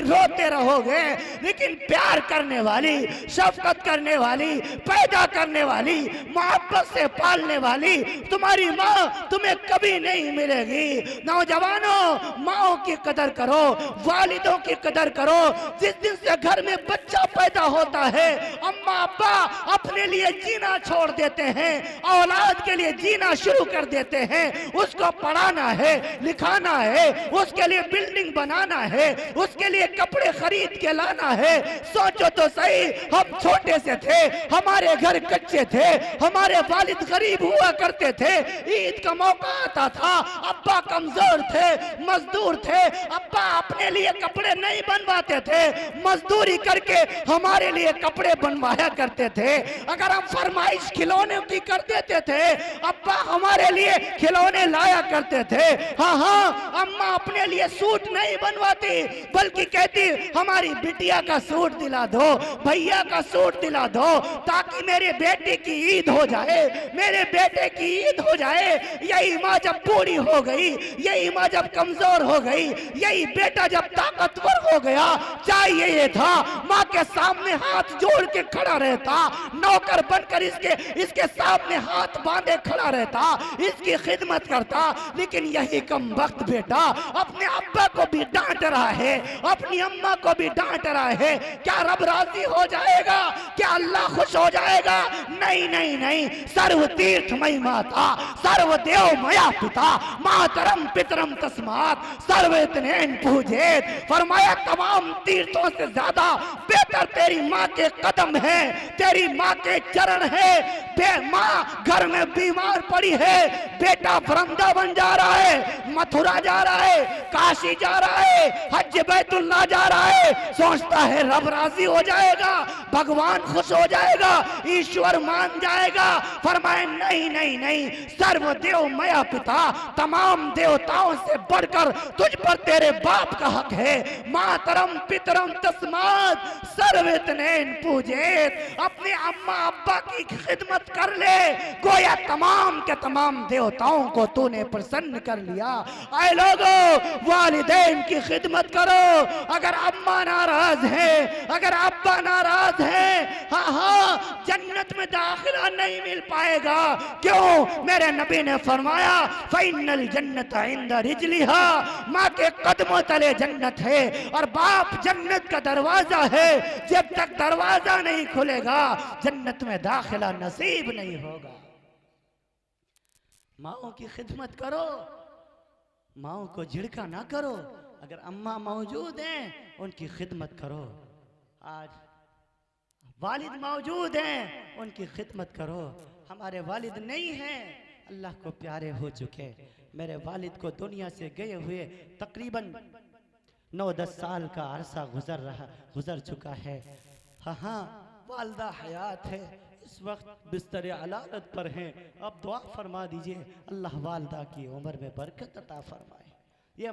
रोते रहोगे। लेकिन प्यार करने वाली, शफकत करने वाली, पैदा करने वाली, मोहब्बत से पालने वाली तुम्हारी माँ तुम्हें कभी नहीं मिलेगी। नौजवानों, माओ की कदर करो, वालिदों की कदर करो। जिस दिन से घर में बच्चा पैदा होता है, अम्मा अब्बा अपने लिए जीना छोड़ देते हैं, औलाद के लिए जीना शुरू कर देते हैं। उसको पढ़ाना है, लिखाना है, उसके लिए बिल्डिंग बनाना है, उसके लिए कपड़े खरीद के लाना है। सोचो तो सही, हम छोटे से थे, हमारे घर कच्चे थे, हमारे वालिद गरीब हुआ करते थे। ईद का मौका आता था, अब्बा कमजोर थे, मजदूर थे, अब्बा अपने लिए कपड़े नहीं नहीं बनवाते थे, मजदूरी करके हमारे लिए कपड़े बनवाया करते थे। अगर हम फरमाइश खिलौने की कर देते थे, अब्बा हमारे लिए खिलौने लाया करते थे। हाँ हाँ, अम्मा अपने लिए सूट नहीं बनवाती, बल्कि कहती हमारी बिटिया का सूट दिला दो, भैया का सूट दिला दो, ताकि मेरे बेटे की ईद हो जाए, मेरे बेटे की ईद हो जाए। यही माँ जब बूढ़ी हो गई, यही माँ जब कमजोर हो गई, यही बेटा जब ताकतवर हो गया, चाहिए ये था माँ के सामने हाथ जोड़ के खड़ा रहता, नौकर बनकर इसके सामने हाथ बांधे खड़ा रहता, इसकी खिदमत करता। लेकिन यही कम वक्त बेटा अपने अब्बा को भी डांट रहा है, अपनी अम्मा को भी डांट रहा है। क्या रब राजी हो जाएगा? क्या अल्लाह खुश हो जाएगा? नहीं नहीं नहीं, सर्व तीर्थमयी माता, सर्वदेव मया पिता, मातरम पितरम तस्मात सर्वतनेन पूजेत। फरमाया तमाम तीर्थों से ज्यादा बेहतर तेरी माँ के कदम है, तेरी माँ के चरण है। माँ घर में बीमार पड़ी है, बेटा वृंदावन जा रहा है, मथुरा जा रहा है, काशी जा रहा है, हज बैतुल्लाह जा रहा है, सोचता है रब राजी हो जाएगा, भगवान खुश हो जाएगा, ईश्वर मान जाएगा। फरमाए नहीं नहीं नहीं, सर्वदेव मया पिता, तमाम देवताओं से बढ़कर तुझ पर तेरे बाप का हक है। मातरम पितरम तस्मात सर्वतनेन पूजेत। अपने अम्मा अब्बा की खिदमत कर ले, गोया तमाम के तमाम देवताओं को तूने प्रसन्न कर लिया। आए लोगों, वालिदैन की खिदमत करो। अगर अम्मा नाराज है, अगर अब्बा नाराज है, हाँ हाँ, जन्नत में दाखिला नहीं मिल पाएगा। क्यों? मेरे नबी ने फरमाया फ़इन्नल जन्नत इंद रिजलिहा, माँ के कदमों तले जन्नत है और बाप जन्नत का दरवाजा है। जब तक दरवाजा नहीं खुलेगा, जन्नत में दाखिला नसीब नहीं होगा। माओ की खिदमत करो, माओ को झिड़का ना करो। अगर अम्मा मौजूद हैं, उनकी खिदमत करो। आज वालिद मौजूद हैं, उनकी खिदमत करो। हमारे वालिद नहीं हैं, अल्लाह को प्यारे हो चुके। मेरे वालिद को दुनिया से गए हुए तकरीबन 9-10 साल का अरसा गुजर चुका है। हाँ हाँ, वालदा हयात है, इस वक्त बिस्तर अलालत पर हैं। अब दुआ फरमा दीजिए, अल्लाह वालदा की उम्र में बरकत अता फरमाए। ये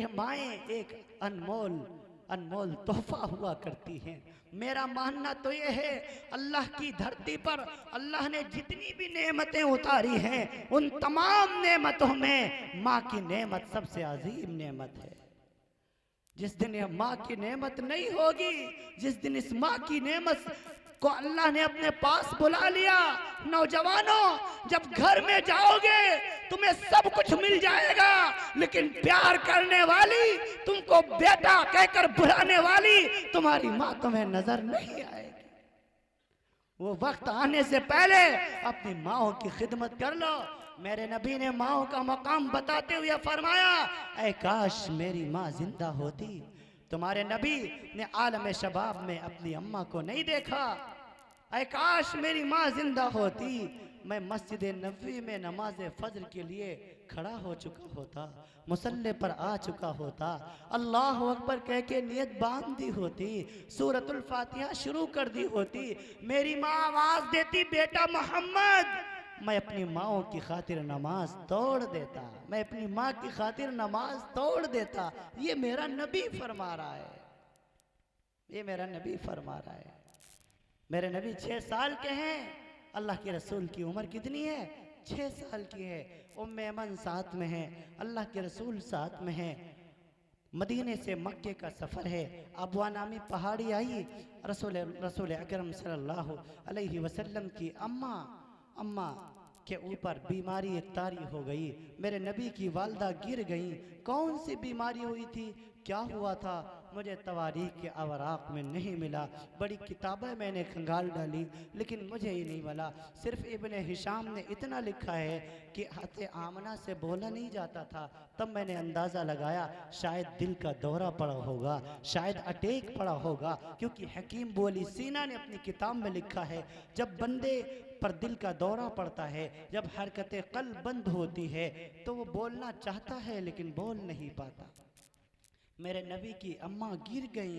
माएँ एक अनमोल तोहफा हुआ करती हैं। मेरा मानना तो ये है, अल्लाह की धरती पर अल्लाह ने जितनी भी नेमतें उतारी हैं, उन तमाम नेमतों में माँ की नेमत सबसे अजीम नेमत है। जिस दिन यह माँ की नेमत नहीं होगी, जिस दिन इस माँ की नेमत को अल्लाह ने अपने पास बुला लिया, नौजवानों, जब घर में जाओगे तुम्हें सब कुछ मिल जाएगा, लेकिन प्यार करने वाली, तुमको बेटा कहकर बुलाने वाली तुम्हारी माँ तुम्हें नजर नहीं आएगी। वो वक्त आने से पहले अपनी माओ की खिदमत कर लो। मेरे नबी ने माओ का मकाम बताते हुए फरमाया, ऐ काश मेरी माँ जिंदा होती। तुम्हारे नबी ने आलम शबाब में अपनी अम्मा को नहीं देखा। ऐ काश मेरी माँ जिंदा होती, मैं मस्जिद नबवी में नमाज फजर के लिए खड़ा हो चुका होता, मुसल्ले पर आ चुका होता, अल्लाह अकबर कह के नियत बांध दी होती, सूरतुल फातिहा शुरू कर दी होती। मेरी माँ आवाज देती, बेटा मोहम्मद, मैं अपनी माओ की खातिर नमाज तोड़ देता, मैं अपनी माँ की खातिर नमाज तोड़ देता। ये मेरा नबी फरमा रहा है, ये मेरा नबी फरमा रहा है। मेरे नबी 6 साल के हैं, अल्लाह के रसूल की उम्र कितनी है? 6 साल की है। उम्मे ऐमन साथ में है, अल्लाह के रसूल साथ में है। मदीने से मक्के का सफ़र है, अबवा नामी पहाड़ी आई, रसूल अकरम सल्लल्लाहु अलैहि वसल्लम की अम्मा के ऊपर बीमारी एक तारी हो गई। मेरे नबी की वालदा गिर गई। कौन सी बीमारी हुई थी, क्या हुआ था, मुझे तवारीख के अवराक में नहीं मिला। बड़ी किताबें मैंने खंगाल डाली, लेकिन मुझे ही नहीं मिला। सिर्फ इब्ने हिशाम ने इतना लिखा है कि हज़रत आमना से बोला नहीं जाता था। तब मैंने अंदाज़ा लगाया शायद दिल का दौरा पड़ा होगा, शायद अटैक पड़ा होगा, क्योंकि हकीम बोली सीना ने अपनी किताब में लिखा है, जब बंदे पर दिल का दौरा पड़ता है, जब हरकतें कल्ब बंद होती है, तो वो बोलना चाहता है लेकिन बोल नहीं पाता। मेरे नबी की अम्मा गिर गई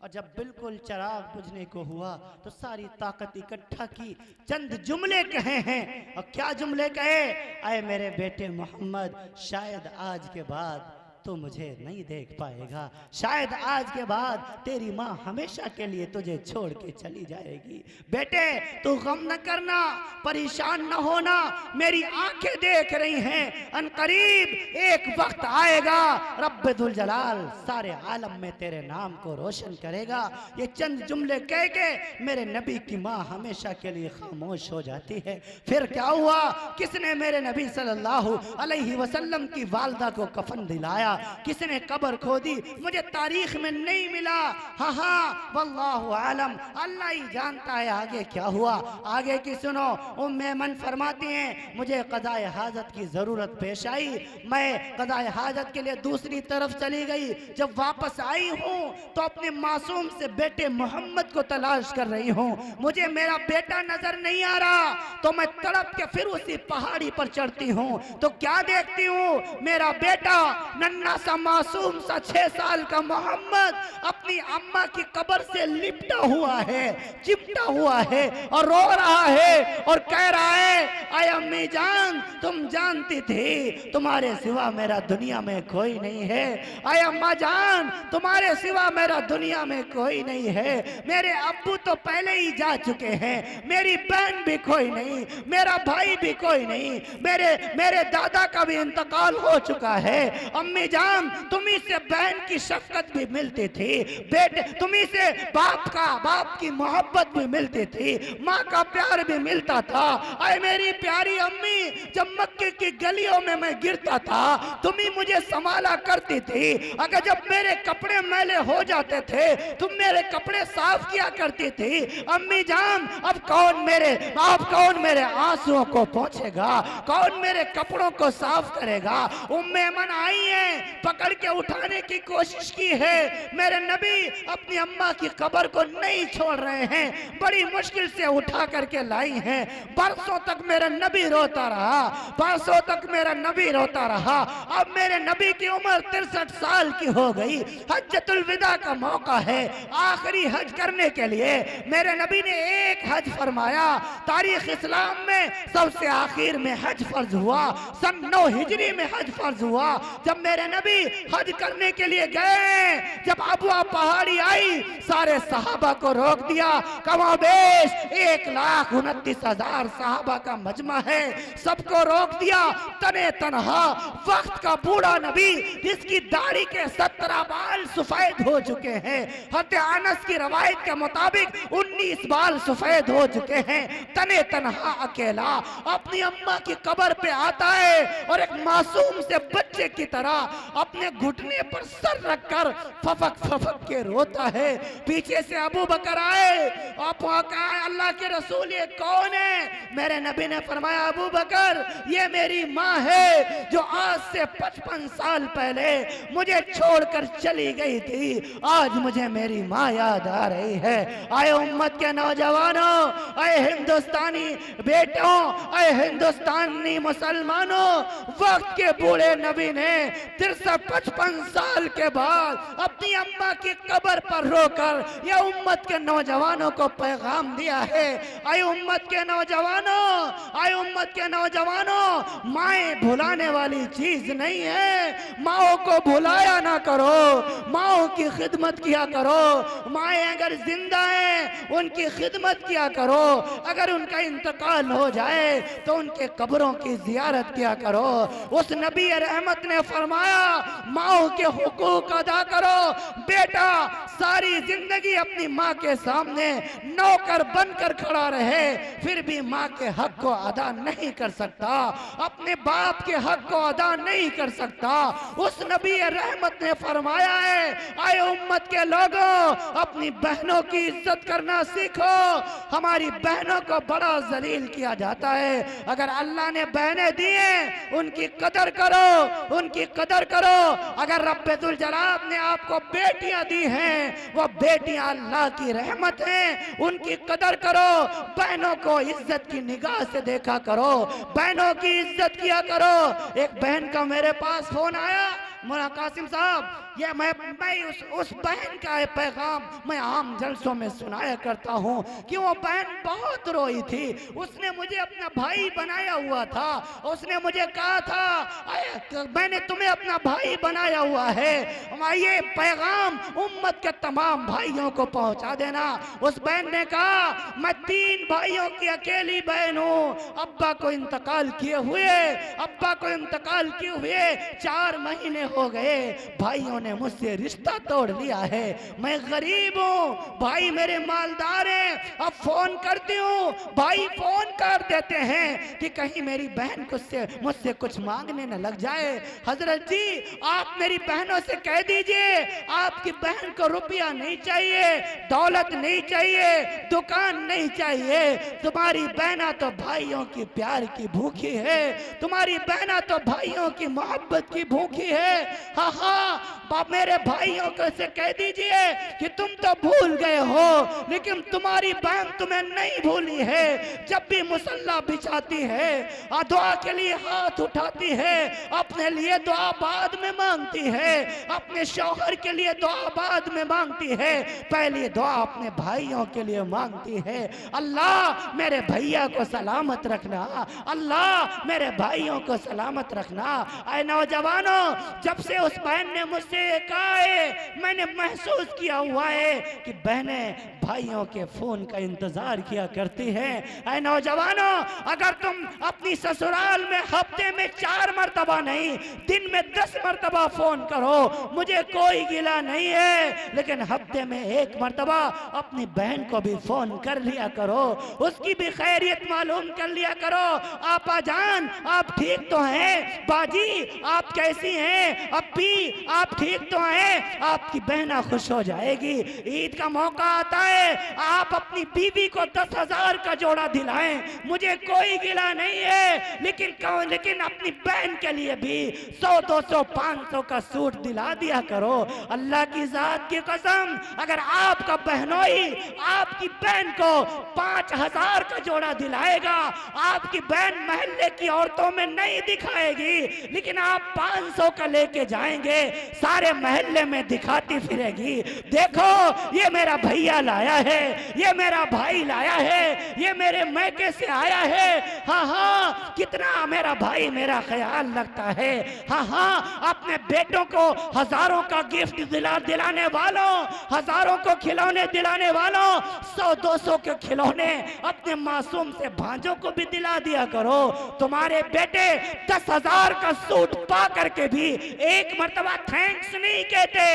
और जब बिल्कुल चिराग बुझने को हुआ तो सारी ताकत इकट्ठा की, चंद जुमले कहे हैं। और क्या जुमले कहे? आए मेरे बेटे मोहम्मद, शायद आज के बाद तो मुझे नहीं देख पाएगा, शायद आज के बाद तेरी माँ हमेशा के लिए तुझे छोड़ के चली जाएगी। बेटे तू गम न करना, परेशान न होना, मेरी आंखें देख रही हैं, अनकरीब एक वक्त आएगा रब्बुल जलाल सारे आलम में तेरे नाम को रोशन करेगा। ये चंद जुमले कह के मेरे नबी की माँ हमेशा के लिए खामोश हो जाती है। फिर क्या हुआ? किसने मेरे नबी सल्लल्लाहु अलैहि वसल्लम की वालदा को कफन दिलाया? किसने कब्र खोदी? मुझे तारीख में नहीं मिला। हाँ वल्लाहु आलम, अल्लाह ही जानता है आगे क्या हुआ। आगे की सुनो। उम्मे मन फरमाती हैं मुझे क़ज़ाए हाजत की ज़रूरत पेश आई, मैं क़ज़ाए हाजत के लिए दूसरी तरफ चली गई। जब वापस आई हूँ तो अपने मासूम से बेटे मोहम्मद को तलाश कर रही हूँ, मुझे मेरा बेटा नजर नहीं आ रहा। तो मैं तड़प के फिर उसी पहाड़ी पर चढ़ती हूँ तो क्या देखती हूँ? मेरा बेटा नन्ना सा मासूम सा 6 साल का मोहम्मद अपनी अम्मा की कब्र से लिपटा हुआ है, चिपटा हुआ है और रो रहा है और कह रहा है, आय अम्मी जान तुम जानती थी तुम्हारे सिवा मेरा दुनिया में कोई नहीं है। आय अम्मा जान तुम्हारे सिवा मेरा दुनिया में कोई नहीं है। मेरे अब्बू तो पहले ही जा चुके हैं, मेरी बहन भी कोई नहीं, मेरा भाई भी कोई नहीं, मेरे दादा का भी इंतकाल हो चुका है। अम्मी जान तुम्ही से बहन की शफकत भी मिलती थी, बेटे तुम्ही से बाप की मोहब्बत भी मिलती थी, माँ का प्यार भी मिलता था। अरे मेरी प्यारी अम्मी, जब मक्के की गलियों में मैं गिरता था तुम्ही मुझे संभाला करती थी। अगर जब मेरे कपड़े मैले हो जाते थे तुम मेरे कपड़े साफ किया करती थी। अम्मी जान अब कौन मेरे आंसुओं को पोंछेगा, कौन मेरे कपड़ों को साफ करेगा? उम्मे मन आई है, पकड़ के उठाने की कोशिश की है। मेरे नबी अपनी अम्मा की कब्र को नहीं छोड़ रहे हैं, बड़ी मुश्किल से उठा करके लाई हैं। बरसों तक मेरा नबी रोता रहा, बरसों तक मेरा नबी रोता रहा। अब मेरे नबी की उम्र 63 साल की हो गई, हज्जतुल विदा का मौका है, आखिरी हज करने के लिए मेरे नबी ने एक हज फरमाया। तारीख इस्लाम में सबसे आखिर में हज फर्ज हुआ, सन 9 हिजरी में हज फर्ज हुआ। जब मेरे नबी हज करने के लिए गए, जब अबुआ पहाड़ी आई, सारे सहाबा को रोक दिया। कमाबेश 1,29,000 सहाबा का मजमा है, सबको रोक दिया। तने तनहा वक्त का बूढ़ा नबी जिसकी दाढ़ी के 17 बाल सफेद हो चुके हैं, हज़रत अनस की रवायत के मुताबिक 19 बाल सफेद हो चुके हैं, तने तनहा अकेला अपनी अम्मा की कब्र पे आता है और एक मासूम से बच्चे की तरह अपने घुटने पर सर रखकर फफक फफक के रोता है। पीछे से अबू बकर आए और कहा, अल्लाह के रसूल ये कौन है? मेरे नबी ने फरमाया, अबू बकर ये मेरी माँ है जो आज से 55 साल पहले मुझे छोड़कर चली गई थी। आज मुझे मेरी माँ याद आ रही है। आए उम्मत के नौजवानों, आए हिंदुस्तानी बेटों, आए हिंदुस्तानी मुसलमानों, वक्त के बूढ़े नबी ने 53 साल के बाद अपनी अम्मा की कब्र पर रोकर यह उम्मत के नौजवानों को पैगाम दिया है। आए उम्मत के नौजवानों, आए उम्मत के नौजवानों, माएँ भुलाने वाली चीज नहीं है। माओ को भुलाया ना करो, माओ की खिदमत किया करो। माएँ अगर जिंदा हैं उनकी खिदमत किया करो, अगर उनका इंतकाल हो जाए तो उनके कब्रों की जियारत किया करो। उस नबी रहमत ने फरमाया, माओ के हुकूक अदा करो। बेटा सारी जिंदगी अपनी माँ के सामने नौकर बनकर खड़ा रहे, फिर भी माँ के हक को अदा नहीं कर सकता, अपने बाप के हक को अदा नहीं कर सकता। उस नबी रहमत ने फरमाया है, आए उम्मत के लोगों, अपनी बहनों की इज्जत करना सीखो। हमारी बहनों को बड़ा जलील किया जाता है। अगर अल्लाह ने बहनें दी हैं उनकी कदर करो, उनकी कदर करो। अगर रब्बुल जलाल ने आपको बेटियां दी हैं, वो बेटियां अल्लाह की रहमत हैं, उनकी कदर करो। बहनों को इज्जत की निगाह से देखा करो, बहनों की इज्जत किया करो। एक बहन का मेरे पास फोन आया, मौलाना कासिम साहब, ये मैं उस बहन का पैगाम मैं आम जलसों में सुनाया करता हूँ कि वो बहन बहुत रोई थी। उसने मुझे अपना भाई बनाया हुआ था, उसने मुझे कहा था मैंने तुम्हें अपना भाई बनाया हुआ है, ये पैगाम उम्मत के तमाम भाइयों को पहुंचा देना। उस बहन ने कहा मैं 3 भाइयों की अकेली बहन हूँ, अब्बा को इंतकाल किए हुए 4 महीने हो गए, भाइयों ने मुझसे रिश्ता तोड़ लिया है, मैं गरीब हूँ, भाई मेरे मालदार हैं, अब फोन करती हूँ, भाई फोन कर देते हैं कि कहीं मेरी बहन मुझसे कुछ मांगने न लग जाए। हजरत जी आप मेरी बहनों से कह दीजिए आपकी बहन को रुपया नहीं चाहिए, दौलत नहीं चाहिए, दुकान नहीं चाहिए, तुम्हारी बहना तो भाइयों की प्यार की भूखी है, तुम्हारी बहना तो भाइयों की मोहब्बत की भूखी है। हाँ हाँ मेरे भाइयों को से कह दीजिए कि तुम तो भूल गए हो लेकिन तुम्हारी बहन तुम्हें नहीं भूली है। जब भी मुसल्ला बिछाती है, दुआ के लिए हाथ उठाती है, अपने लिए दुआ बाद में मांगती है, अपने शौहर के लिए दुआ बाद में मांगती है, पहले दुआ अपने भाइयों के लिए मांगती है। अल्लाह मेरे भैया को सलामत रखना, अल्लाह मेरे भाइयों को सलामत रखना। ऐ नौजवानों, जब से उस बहन ने मुझसे कहा है मैंने महसूस किया हुआ है कि बहनें भाइयों के फोन का इंतजार किया करती हैं। ऐ नौजवानों, अगर तुम अपनी ससुराल में हफ्ते में 4 मरतबा नहीं दिन में 10 मरतबा फोन करो, मुझे कोई गिला नहीं है, लेकिन हफ्ते में 1 मरतबा अपनी बहन को भी फोन कर लिया करो, उसकी भी खैरियत मालूम कर लिया करो। आपा जान आप ठीक तो हैं, बाजी आप कैसी हैं, अप्पी आप ठीक तो हैं, आपकी बहना खुश हो जाएगी। ईद का मौका आता है, आप अपनी बीवी को 10,000 का जोड़ा दिलाएं, मुझे कोई गिला नहीं है, लेकिन अपनी बहन के लिए भी 100, 200, 500 का सूट दिला दिया करो। अल्लाह की जात की कसम, अगर आपका बहनोई आपकी बहन को 5,000 का जोड़ा दिलाएगा, आपकी बहन महल्ले की औरतों में नहीं दिखाएगी, लेकिन आप 500 का लेके जाएंगे, सारे महल्ले में दिखाती फिरेगी, देखो ये मेरा भैया लाया है, ये मेरा भाई लाया है, ये मेरे मैके से आया है। हाँ हाँ कितना मेरा भाई मेरा ख्याल रखता है। हाँ हाँ अपने बेटों को हजारों का गिफ्ट दिलाने वालों, हजारों को खिलौने दिलाने वालों, 100, 200 के खिलौने अपने मासूम से भांजों को भी दिला दिया करो। तुम्हारे बेटे 10,000 का सूट पा करके भी 1 मरतबा थैंक्स नहीं कहते,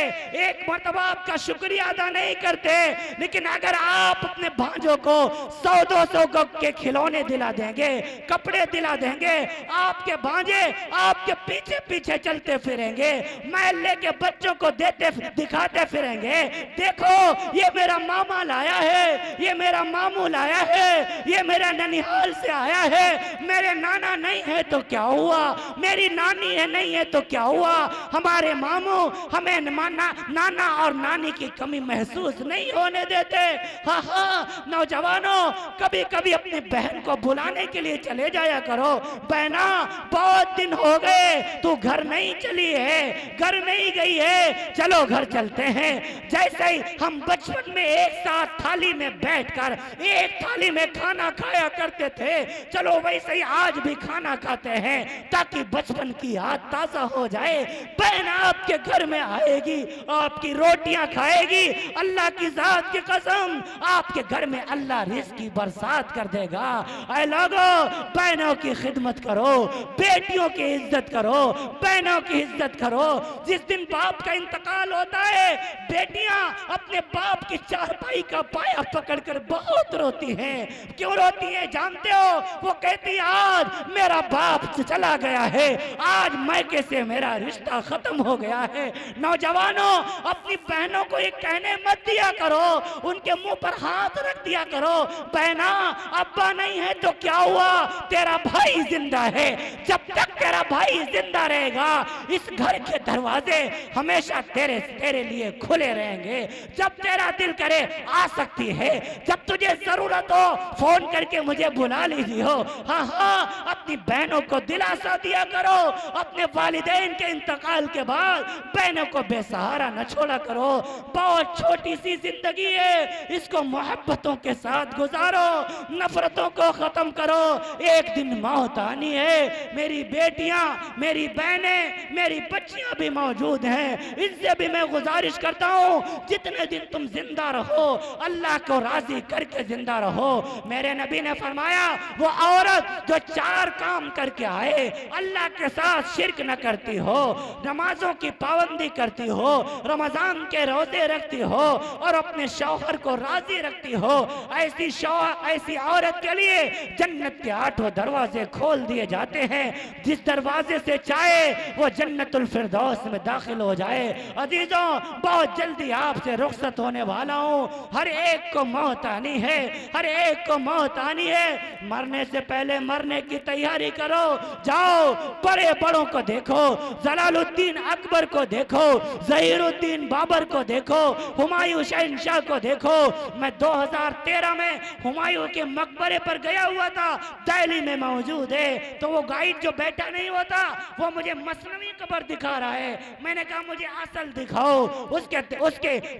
1 मरतबा आपका शुक्रिया अदा नहीं करते, लेकिन अगर आप अपने भांजों को 100, 200 के खिलौने दिला देंगे, कपड़े दिला देंगे, आपके भांजे आपके पीछे पीछे चलते फिरेंगे, महल्ले के बच्चों को दिखाते फिरेंगे, देखो ये मेरा मामा लाया है, ये मेरा मामू लाया है, ये मेरा ननिहाल से आया है, मेरे नाना नहीं है तो क्या हुआ, मेरी नानी है नहीं है तो क्या हुआ, हमारे मामू हमें नाना और नानी की कमी महसूस नहीं होने देते। हाँ हाँ नौजवानों, कभी कभी अपनी बहन को बुलाने के लिए चले जाया करो। बहना बहुत दिन हो गए तू घर नहीं चली है, घर नहीं गई है, चलो घर चलते हैं। जैसे ही हम बचपन में एक साथ थाली में बैठकर एक थाली में खाना खाया करते थे, चलो वैसे ही आज भी खाना खाते हैं ताकि बचपन की याद ताजा हो जाए। बहन आपके घर में आएगी, आपकी रोटियां खाएगी, अल्लाह की जात की कसम आपके घर में अल्लाह रिज़्क़ की बरसात कर देगा। ऐ लोगों, बहनों की खिदमत करो, बेटियों की इज्जत करो, बहनों की इज्जत करो। जिस दिन बाप का इंतकाल होता है, बेटियां अपने बाप की चारपाई का पाया पकड़कर बहुत रोती हैं। क्यों रोती हैं जानते हो? वो कहती आज मेरा बाप चला गया है, आज मैके से मेरा रिश्ता खत्म हो गया है। नौजवानों, अपनी बहनों को ये कहने मत दिया करो उनके मुंह पर हाथ रख दिया करो। बहना अब्बा नहीं है तो क्या हुआ, तेरा भाई जिंदा है। जब तक तेरा भाई जिंदा रहेगा इस घर के दरवाजे हमेशा तेरे लिए खुले रहेंगे। जब तेरा दिल करे आ सकती है, जब तुझे जरूरत हो फोन करके मुझे बुला लीजिए। हाँ हाँ, अपनी बहनों को दिलासा दिया करो। अपने वालिदैन के इंतकाल के बाद बहनों को बेसहारा न छोड़ा करो। बहुत छोटी सी जिंदगी है, इसको मोहब्बतों के साथ गुजारो, नफरतों को खत्म करो। एक दिन मौत आनी है। मेरी बेटियां, मेरी बहनें, मेरी बच्चियां भी मौजूद हैं। इनसे भी मैं गुजारिश करता हूं जितने दिन तुम जिंदा रहो अल्लाह को राजी करके जिंदा रहो। मेरे नबी ने फरमाया वो औरत जो 4 काम करके आए, अल्लाह के साथ शिरक न करती हो, नमाजों की पाबंदी करती हो, रमजान के रोजे रखती हो और अपने शौहर को राजी रखती हो, ऐसी औरत के लिए जन्नत के 8 दरवाजे खोल दिए जाते हैं। जिस दरवाजे से चाहे वो जन्नतुल फिरदौस में दाखिल हो जाए। अजीजों, बहुत जल्दी आपसे रुखसत होने वाला हूँ। हर एक को मौत आनी है, हर एक को मौत आनी है। मरने से पहले मरने की तैयारी करो। जाओ बड़े बड़ों को देखो, जलालुद्दीन अकबर को देखो, जहीरुद्दीन बाबर को देखो, हुमायूं शहंशाह को देखो। मैं 2013 में हुमायूं के मकबरे पर गया हुआ था, दिल्ली में मौजूद है। तो वो गाइड जो बैठा नहीं होता वो मुझे मसनवी कब्र दिखा रहा है। मैंने कहा मुझे असल दिखाओ।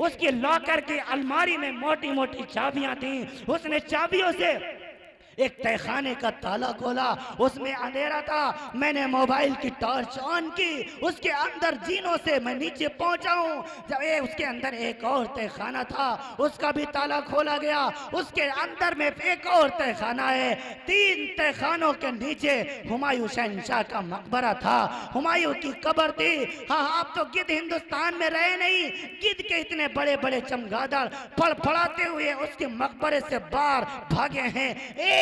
उसके लॉकर की अलमारी में मोटी मोटी चाबियां थी। उसने चाबियों से एक तहखाने का ताला खोला, उसमें अंधेरा था। मैंने मोबाइल की टॉर्च ऑन की, उसके अंदर जीनों से मैं नीचे पहुंचा हूं। जब उसके अंदर एक और तहखाना था, उसका भी ताला खोला गया। उसके अंदर में एक और तहखाना है। 3 तहखानों के नीचे हुमायूं शहंशाह का मकबरा था, हुमायूं की कब्र थी। हाँ, आप तो गिद्ध हिंदुस्तान में रहे नहीं, गिद्ध के इतने बड़े बड़े चमगादड़ फड़फड़ाते हुए उसके मकबरे से बाहर भागे हैं।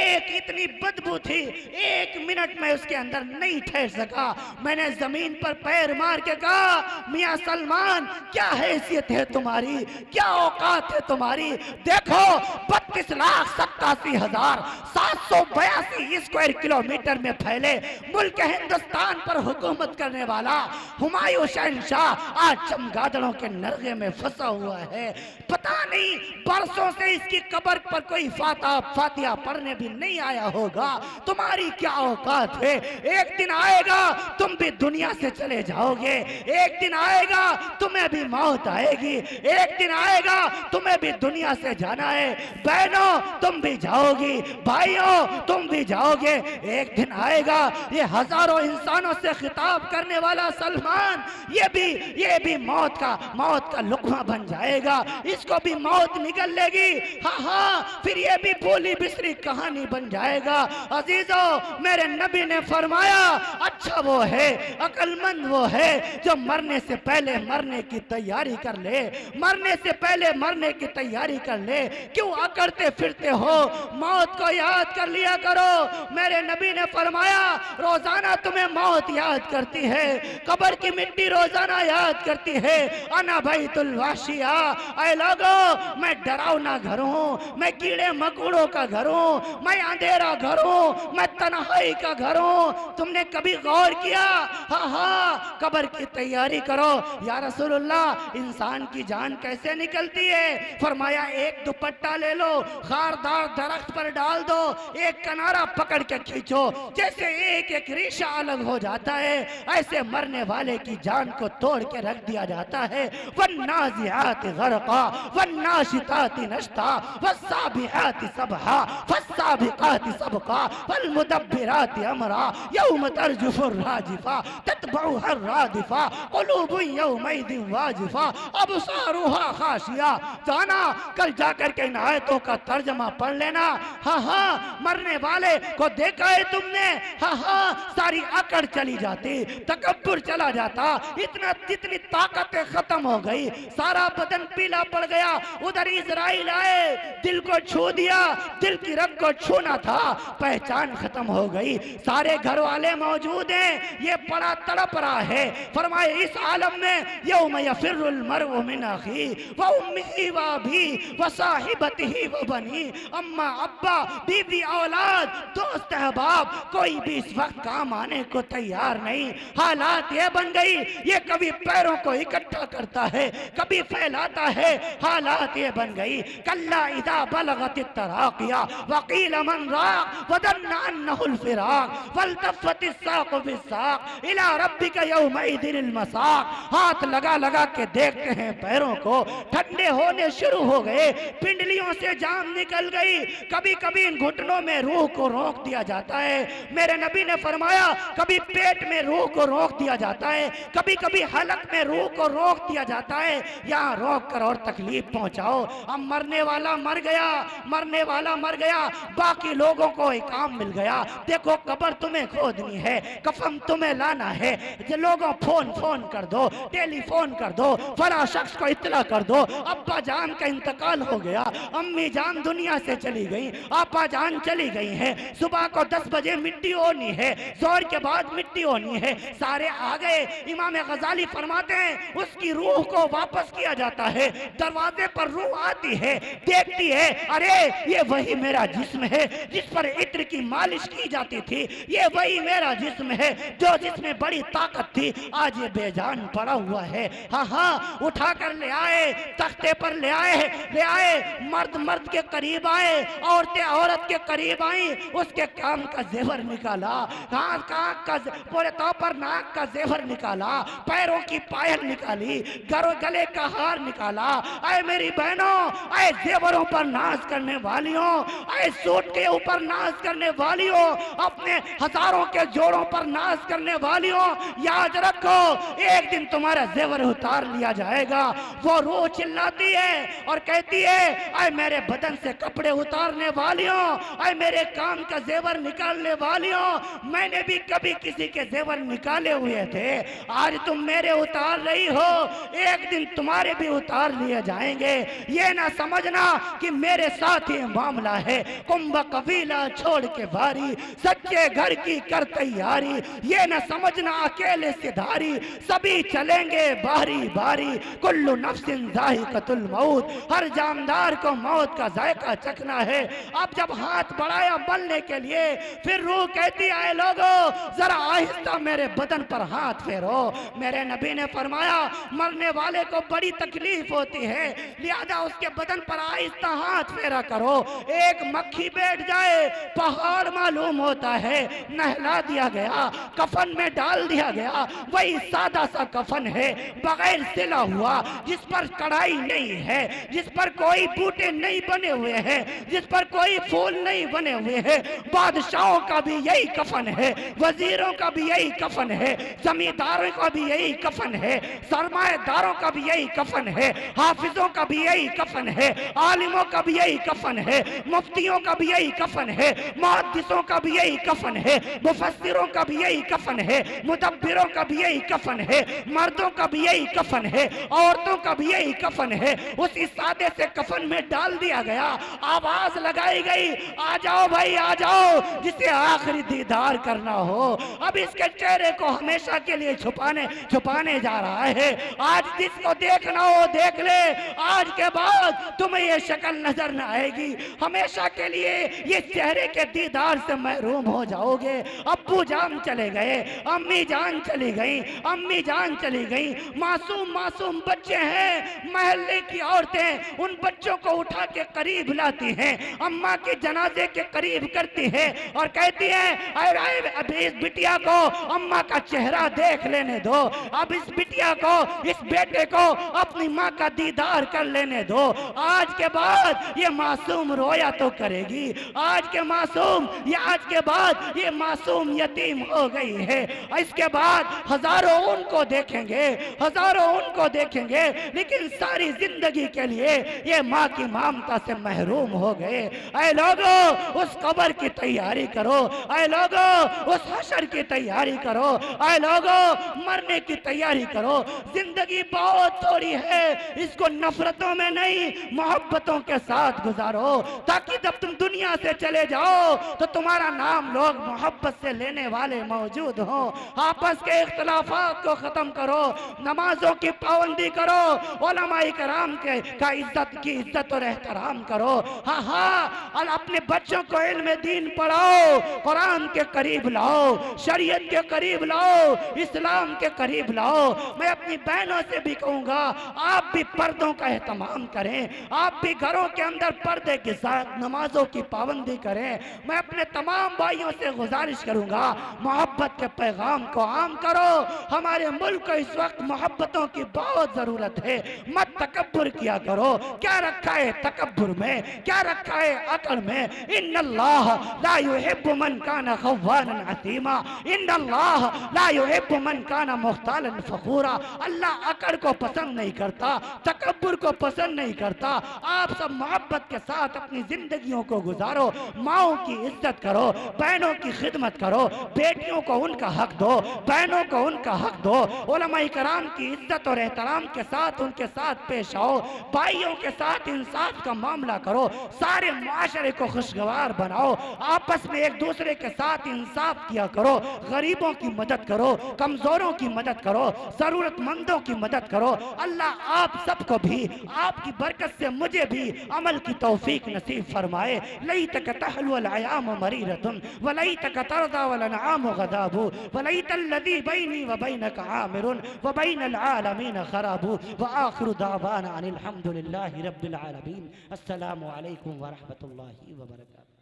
एक इतनी बदबू थी, 1 मिनट में उसके अंदर नहीं ठहर सका। मैंने जमीन पर पैर मार के कहा, मियां सलमान क्या हैसियत है तुम्हारी, क्या औकात है तुम्हारी। देखो 32,87,782 स्क्वायर किलोमीटर में फैले मुल्क हिंदुस्तान पर हुकूमत करने वाला हुमायूं शहंशाह आज चमगादड़ों के नरगे में फंसा हुआ है। पता नहीं बरसों से इसकी कब्र पर कोई फातिहा पढ़ने भी नहीं आया होगा। तुम्हारी क्या औकात है। एक दिन आएगा तुम भी दुनिया से चले जाओगे, एक दिन आएगा तुम्हें भी मौत आएगी, एक दिन आएगा तुम्हें भी दुनिया से जाना है। बहनों तुम भी जाओगी, भाइयों तुम भी जाओगे। एक दिन आएगा ये हजारों इंसानों से खिताब करने वाला सलमान ये भी मौत का लुक़मा बन जाएगा। इसको भी मौत निकल लेगी। हाँ, फिर ये भी भूली बिसरी कहानी बन जाएगा। अजीजों, मेरे नबी ने फरमाया अच्छा वो है, अक्लमंद वो है जो मरने से पहले मरने की तैयारी कर ले, मरने से पहले मरने की तैयारी कर ले। क्यों अकड़ते फिरते हो, मौत को याद कर लिया करो। मेरे नबी ने फरमाया रोजाना तुम्हें मौत याद करती है, कब्र की मिट्टी रोजाना याद करती है। अना बैतुल वाशिया, ऐ लोगो मैं डरावना घर हूँ, मैं कीड़े मकोड़ों का घर हूँ, मैं अंधेरा घर हूँ, मैं तन्हाई का घर हूँ। तुमने कभी गौर किया? हाँ, कब्र की तैयारी करो। या रसूलुल्लाह, इंसान की जान कैसे निकलती है? फरमाया एक दुपट्टा ले लो, खारदार दरख्त पर डाल दो, एक किनारा पकड़ के खींचो, जैसे एक एक रेशा अलग हो जाता है ऐसे मरने वाले की जान को तोड़ के रख दिया जाता है। वन्नाज़िआत ग़रक़ा वन्नाशितात नश्ता वस्साबिहात सबहा फस्साबिकात सबका वल्मुदब्बिरात अमरा यौम तर्जुफुर राजिफा ततबउहा रादिफा क़ुलूबुन यौमइदिन वाजिफा अबसारुहा खाशिया। जाना कल जाकर के इन आयतों का तर्जमा पढ़ लेना। हाँ, मरने वाले को देखा है तुमने? हाँ, सारी अकड़ चली जाती, तकब्बुर चला जाता, जितनी ताकतें खत्म हो गई, सारा बदन पीला पड़ गया। उधर इजराइल आए, दिल को छू दिया, दिल की रग को छूना था, पहचान खत्म हो गई। सारे घर वाले मौजूद हैं, ये पड़ा तड़प तड़प रहा है। फरमाए इस आलम में यौम यफिरुल मरउ मिन अखी व उम्मिही व अबी व साहिबतिही व बनी, अम्मा अब्बा बीवी औलाद दोस्त अहबाब कोई भी इस वक्त काम आने को तैयार नहीं। हालात ये बन गई, ये कभी पैरों को इकट्ठा करता है, कभी फैलाता है। हालात ये बन गई, कल्ला इदा बलगतित तराकिया वकील मन राक वदन्ना अन्नहुल फिराक वल्तफ़तिस साक़ु बिस्साक़ इला रब्बिका यौमइदिनिल मसाक़। हाथ लगा लगा के देखते हैं पैरों को, ठंडे होने शुरू हो गए, पिंडलियों से जान निकल गई। कभी कभी इन घुटनों में रूह को रोक दिया जाता है। मेरे नबी ने फरमाया कभी पेट में रूह को रोक दिया जाता है, कभी कभी हलक में रूह को रोक दिया जाता है। यहाँ रोक कर और तकलीफ पहुंचाओ। अब मरने वाला मर गया, मरने वाला मर गया, बाकी लोगों को एक काम मिल गया। देखो कब्र तुम्हें खोदनी है, कफन तुम्हें लाना है। लोगों फोन कर दो, टेलीफोन कर दो, फला शख्स को इत्तला कर दो अब्बा जान का इंतकाल हो गया, अम्मी जान दुनिया से चली गई, आपा जान चली गई है। सुबह को 10 बजे मिट्टी होनी है, जोर के बाद मिट्टी होनी है। सारे आ गए। इमाम गजाली फरमाते हैं उसकी रूह को वापस किया जाता है। दरवाजे पर रूह आती है, देखती है, अरे ये वही मेरा जिस्म है जिस पर इत्र की मालिश की जाती थी, ये वही मेरा जिस्म है जो जिसमें बड़ी ताकत थी, आज ये बेजान पड़ा हुआ है। हाँ हाँ, उठा कर ले आए, तख्ते पर ले आए। मर्द मर्द के करीब आए, औरतें औरत के करीब आई, उसके कान का जेवर निकाला, पूरे तौर पर नाक का जेवर निकाला, पैरों की पायल निकाली, गले का हार निकाला। आए मेरी बहनों, आए जेवरों पर नाज करने वालियों, आए सूट के ऊपर नाज करने वालियों, अपने हजारों के जोड़ों पर नाज करने वालियों, याद रखो एक दिन तुम्हारा जेवर उतार लिया जाएगा। वो रूह चिल्लाती है और कहती है आए मेरे बदन से कपड़े उतारने वालियों, आए मेरे काम का जेवर निकालने वालियों, मैंने भी कभी किसी के जेवर निकाले हुए थे, आज तुम मेरे उतार रही हो, एक दिन तुम्हारे भी उतार लिए जाएंगे। ये ना समझना कि मेरे साथ ये मामला है, कुंभ कबीला छोड़ के भारी, सच्चे घर की कर तैयारी। ये ना समझना अकेले से धारी, सभी चलेंगे बारी बारी, कुल्लु नफ्सिन ज़ाइक़तुल मौत, हर जानदार को मौत का जायका चखना है। अब जब हाथ बढ़ाया मरने के लिए, फिर रूह कहती है लोगों जरा आहिस्ता मेरे बदन पर हाथ फेरो। मेरे नबी ने फरमाया मरने वाले को बड़ी तकलीफ होती है, लिहाजा उसके बदन पर आहिस्ता हाथ फेरा करो। एक मक्खी बैठ जाए पहाड़ मालूम होता है, नहला दिया गया, कफन में डाल दिया गया, वही सादा सा कफन है बगैर सिला हुआ, जिस पर कढ़ाई नहीं है, जिस पर कोई बूटे नहीं बने हुए हैं, जिस पर कोई फूल नहीं बने हुए हैं। बादशाहों का भी यही कफन है, वजीरों का भी यही कफन है, जमींदारों का भी यही कफन है, सरमाएदारों का भी यही कफन है, हाफिजों का भी यही कफन है, आलिमों का भी यही कफन है, मुफ्तियों का भी यही कफन है, मुहद्दिसों का भी यही कफन है, मुफस्सिरों का भी यही कफन है, मुदब्बिरों का भी यही कफन है, मर्दों का भी यही कफन है, औरतों का भी यही कफन है। उसी सादे से कफन में डाल दिया गया, आवाज लगाई गई आ जाओ भाई आ जाओ, जिसे आखिरी दीदार करना हो। अब इसके चेहरे को हमेशा के लिए छुपाने जा रहा है। आज जिसको देखना हो देख ले, आज के बाद तुम्हें ये शक्ल नजर न आएगी, हमेशा के लिए ये चेहरे के दीदार से महरूम हो जाओगे। अब्बू जान चले गए, अम्मी जान चली गई, अम्मी जान चली गई, मासूम मासूम बच्चे हैं, महल्ले की औरतें उन बच्चों को उठा के करीब लाती हैं, अम्मा के जनाजे के करीब करती है और कहती है अब इस बिटिया को अम्मा का चेहरा देख लेने दो, अब इस बिटिया को, इस बेटे को अपनी माँ का दीदार कर लेने दो। आज के बाद ये मासूम रोया तो करेगी, आज के बाद ये मासूम यतीम हो गई है। इसके बाद हजारों उनको देखेंगे, लेकिन सारी जिंदगी के लिए ये माँ की ममता से महरूम हो गए। ऐ लोगों उस कब्र की तैयारी करो, ऐ लोगों उस हशर की तैयारी करो, ऐ लोगों मरने की तैयारी करो। जिंदगी बहुत थोड़ी है, इसको नफरतों में नहीं मोहब्बतों के साथ गुजारो, ताकि जब तुम दुनिया से चले जाओ तो तुम्हारा नाम लोग मोहब्बत से लेने वाले मौजूद हो। आपस के इख्तलाफात को ख़त्म करो, नमाजों की पाबंदी करो, उलमाए कराम के का इज्जत और एहतराम करो। हाँ हाँ, और अपने बच्चों को इल्म दीन पढ़ाओ, कुरान के करीब लाओ, शरीयत के करीब लाओ, इस्लाम के करीब लाओ। मैं अपनी बहनों से भी कहूँगा, आप भी पर्दों का एहतमाम करें, आप भी घरों के अंदर पर्दे के साथ नमाजों की पाबंदी करें। मैं अपने तमाम भाइयों से गुजारिश करूँगा, मोहब्बत के पैगाम को आम करो। हमारे मुल्क को इस वक्त मोहब्बतों की बहुत ज़रूरत है। मत तकब्बुर किया करो। क्या रखा है तकब्बुर में, क्या रखा है अकड़ में? इन्नल्लाह ला युहिब्बु मन काना खव्वानन असीमा, इन्नल्लाह ला युहिब्बु मन काना मुख्तालन फखूरा। अल्लाह अकड़ को पसंद नहीं करता, तकब्बुर को पसंद नहीं करता। आप सब मोहब्बत के साथ अपनी जिंदगियों को गुजारो, माओं की इज्जत करो, बहनों की खिदमत करो, बेटियों को उनका हक दो, बहनों को उनका हक दो। उलमाए कराम की इज्जत और एहतराम के साथ उनके साथ पेश आओ, भाइयों के साथ इंसाफ का मामला करो, सारे माशरे को खुशगवार बनाओ, आपस में एक दूसरे के साथ इंसाफ किया करो, गरीबों की मदद करो, कमजोरों की मदद करो, जरूरतमंदों की मदद करो। अल्लाह आप सबको भी आपकी बरकत से मुझे भी अमल की तौफीक नसीब फरमाए। लईतक तहलुल अयाम मरीरतुन व लईतक तरदा वल अनआम गदाबु व लईतल लदी बैनी व बैनक आमिरुन व बैनल आलमीन खराबु व आखिरु दावाना अनिल हम्दुलिल्लाहि रब्बिल आलमीन। अस्सलामु अलैकुम व रहमतुल्लाहि व बरकातुहू।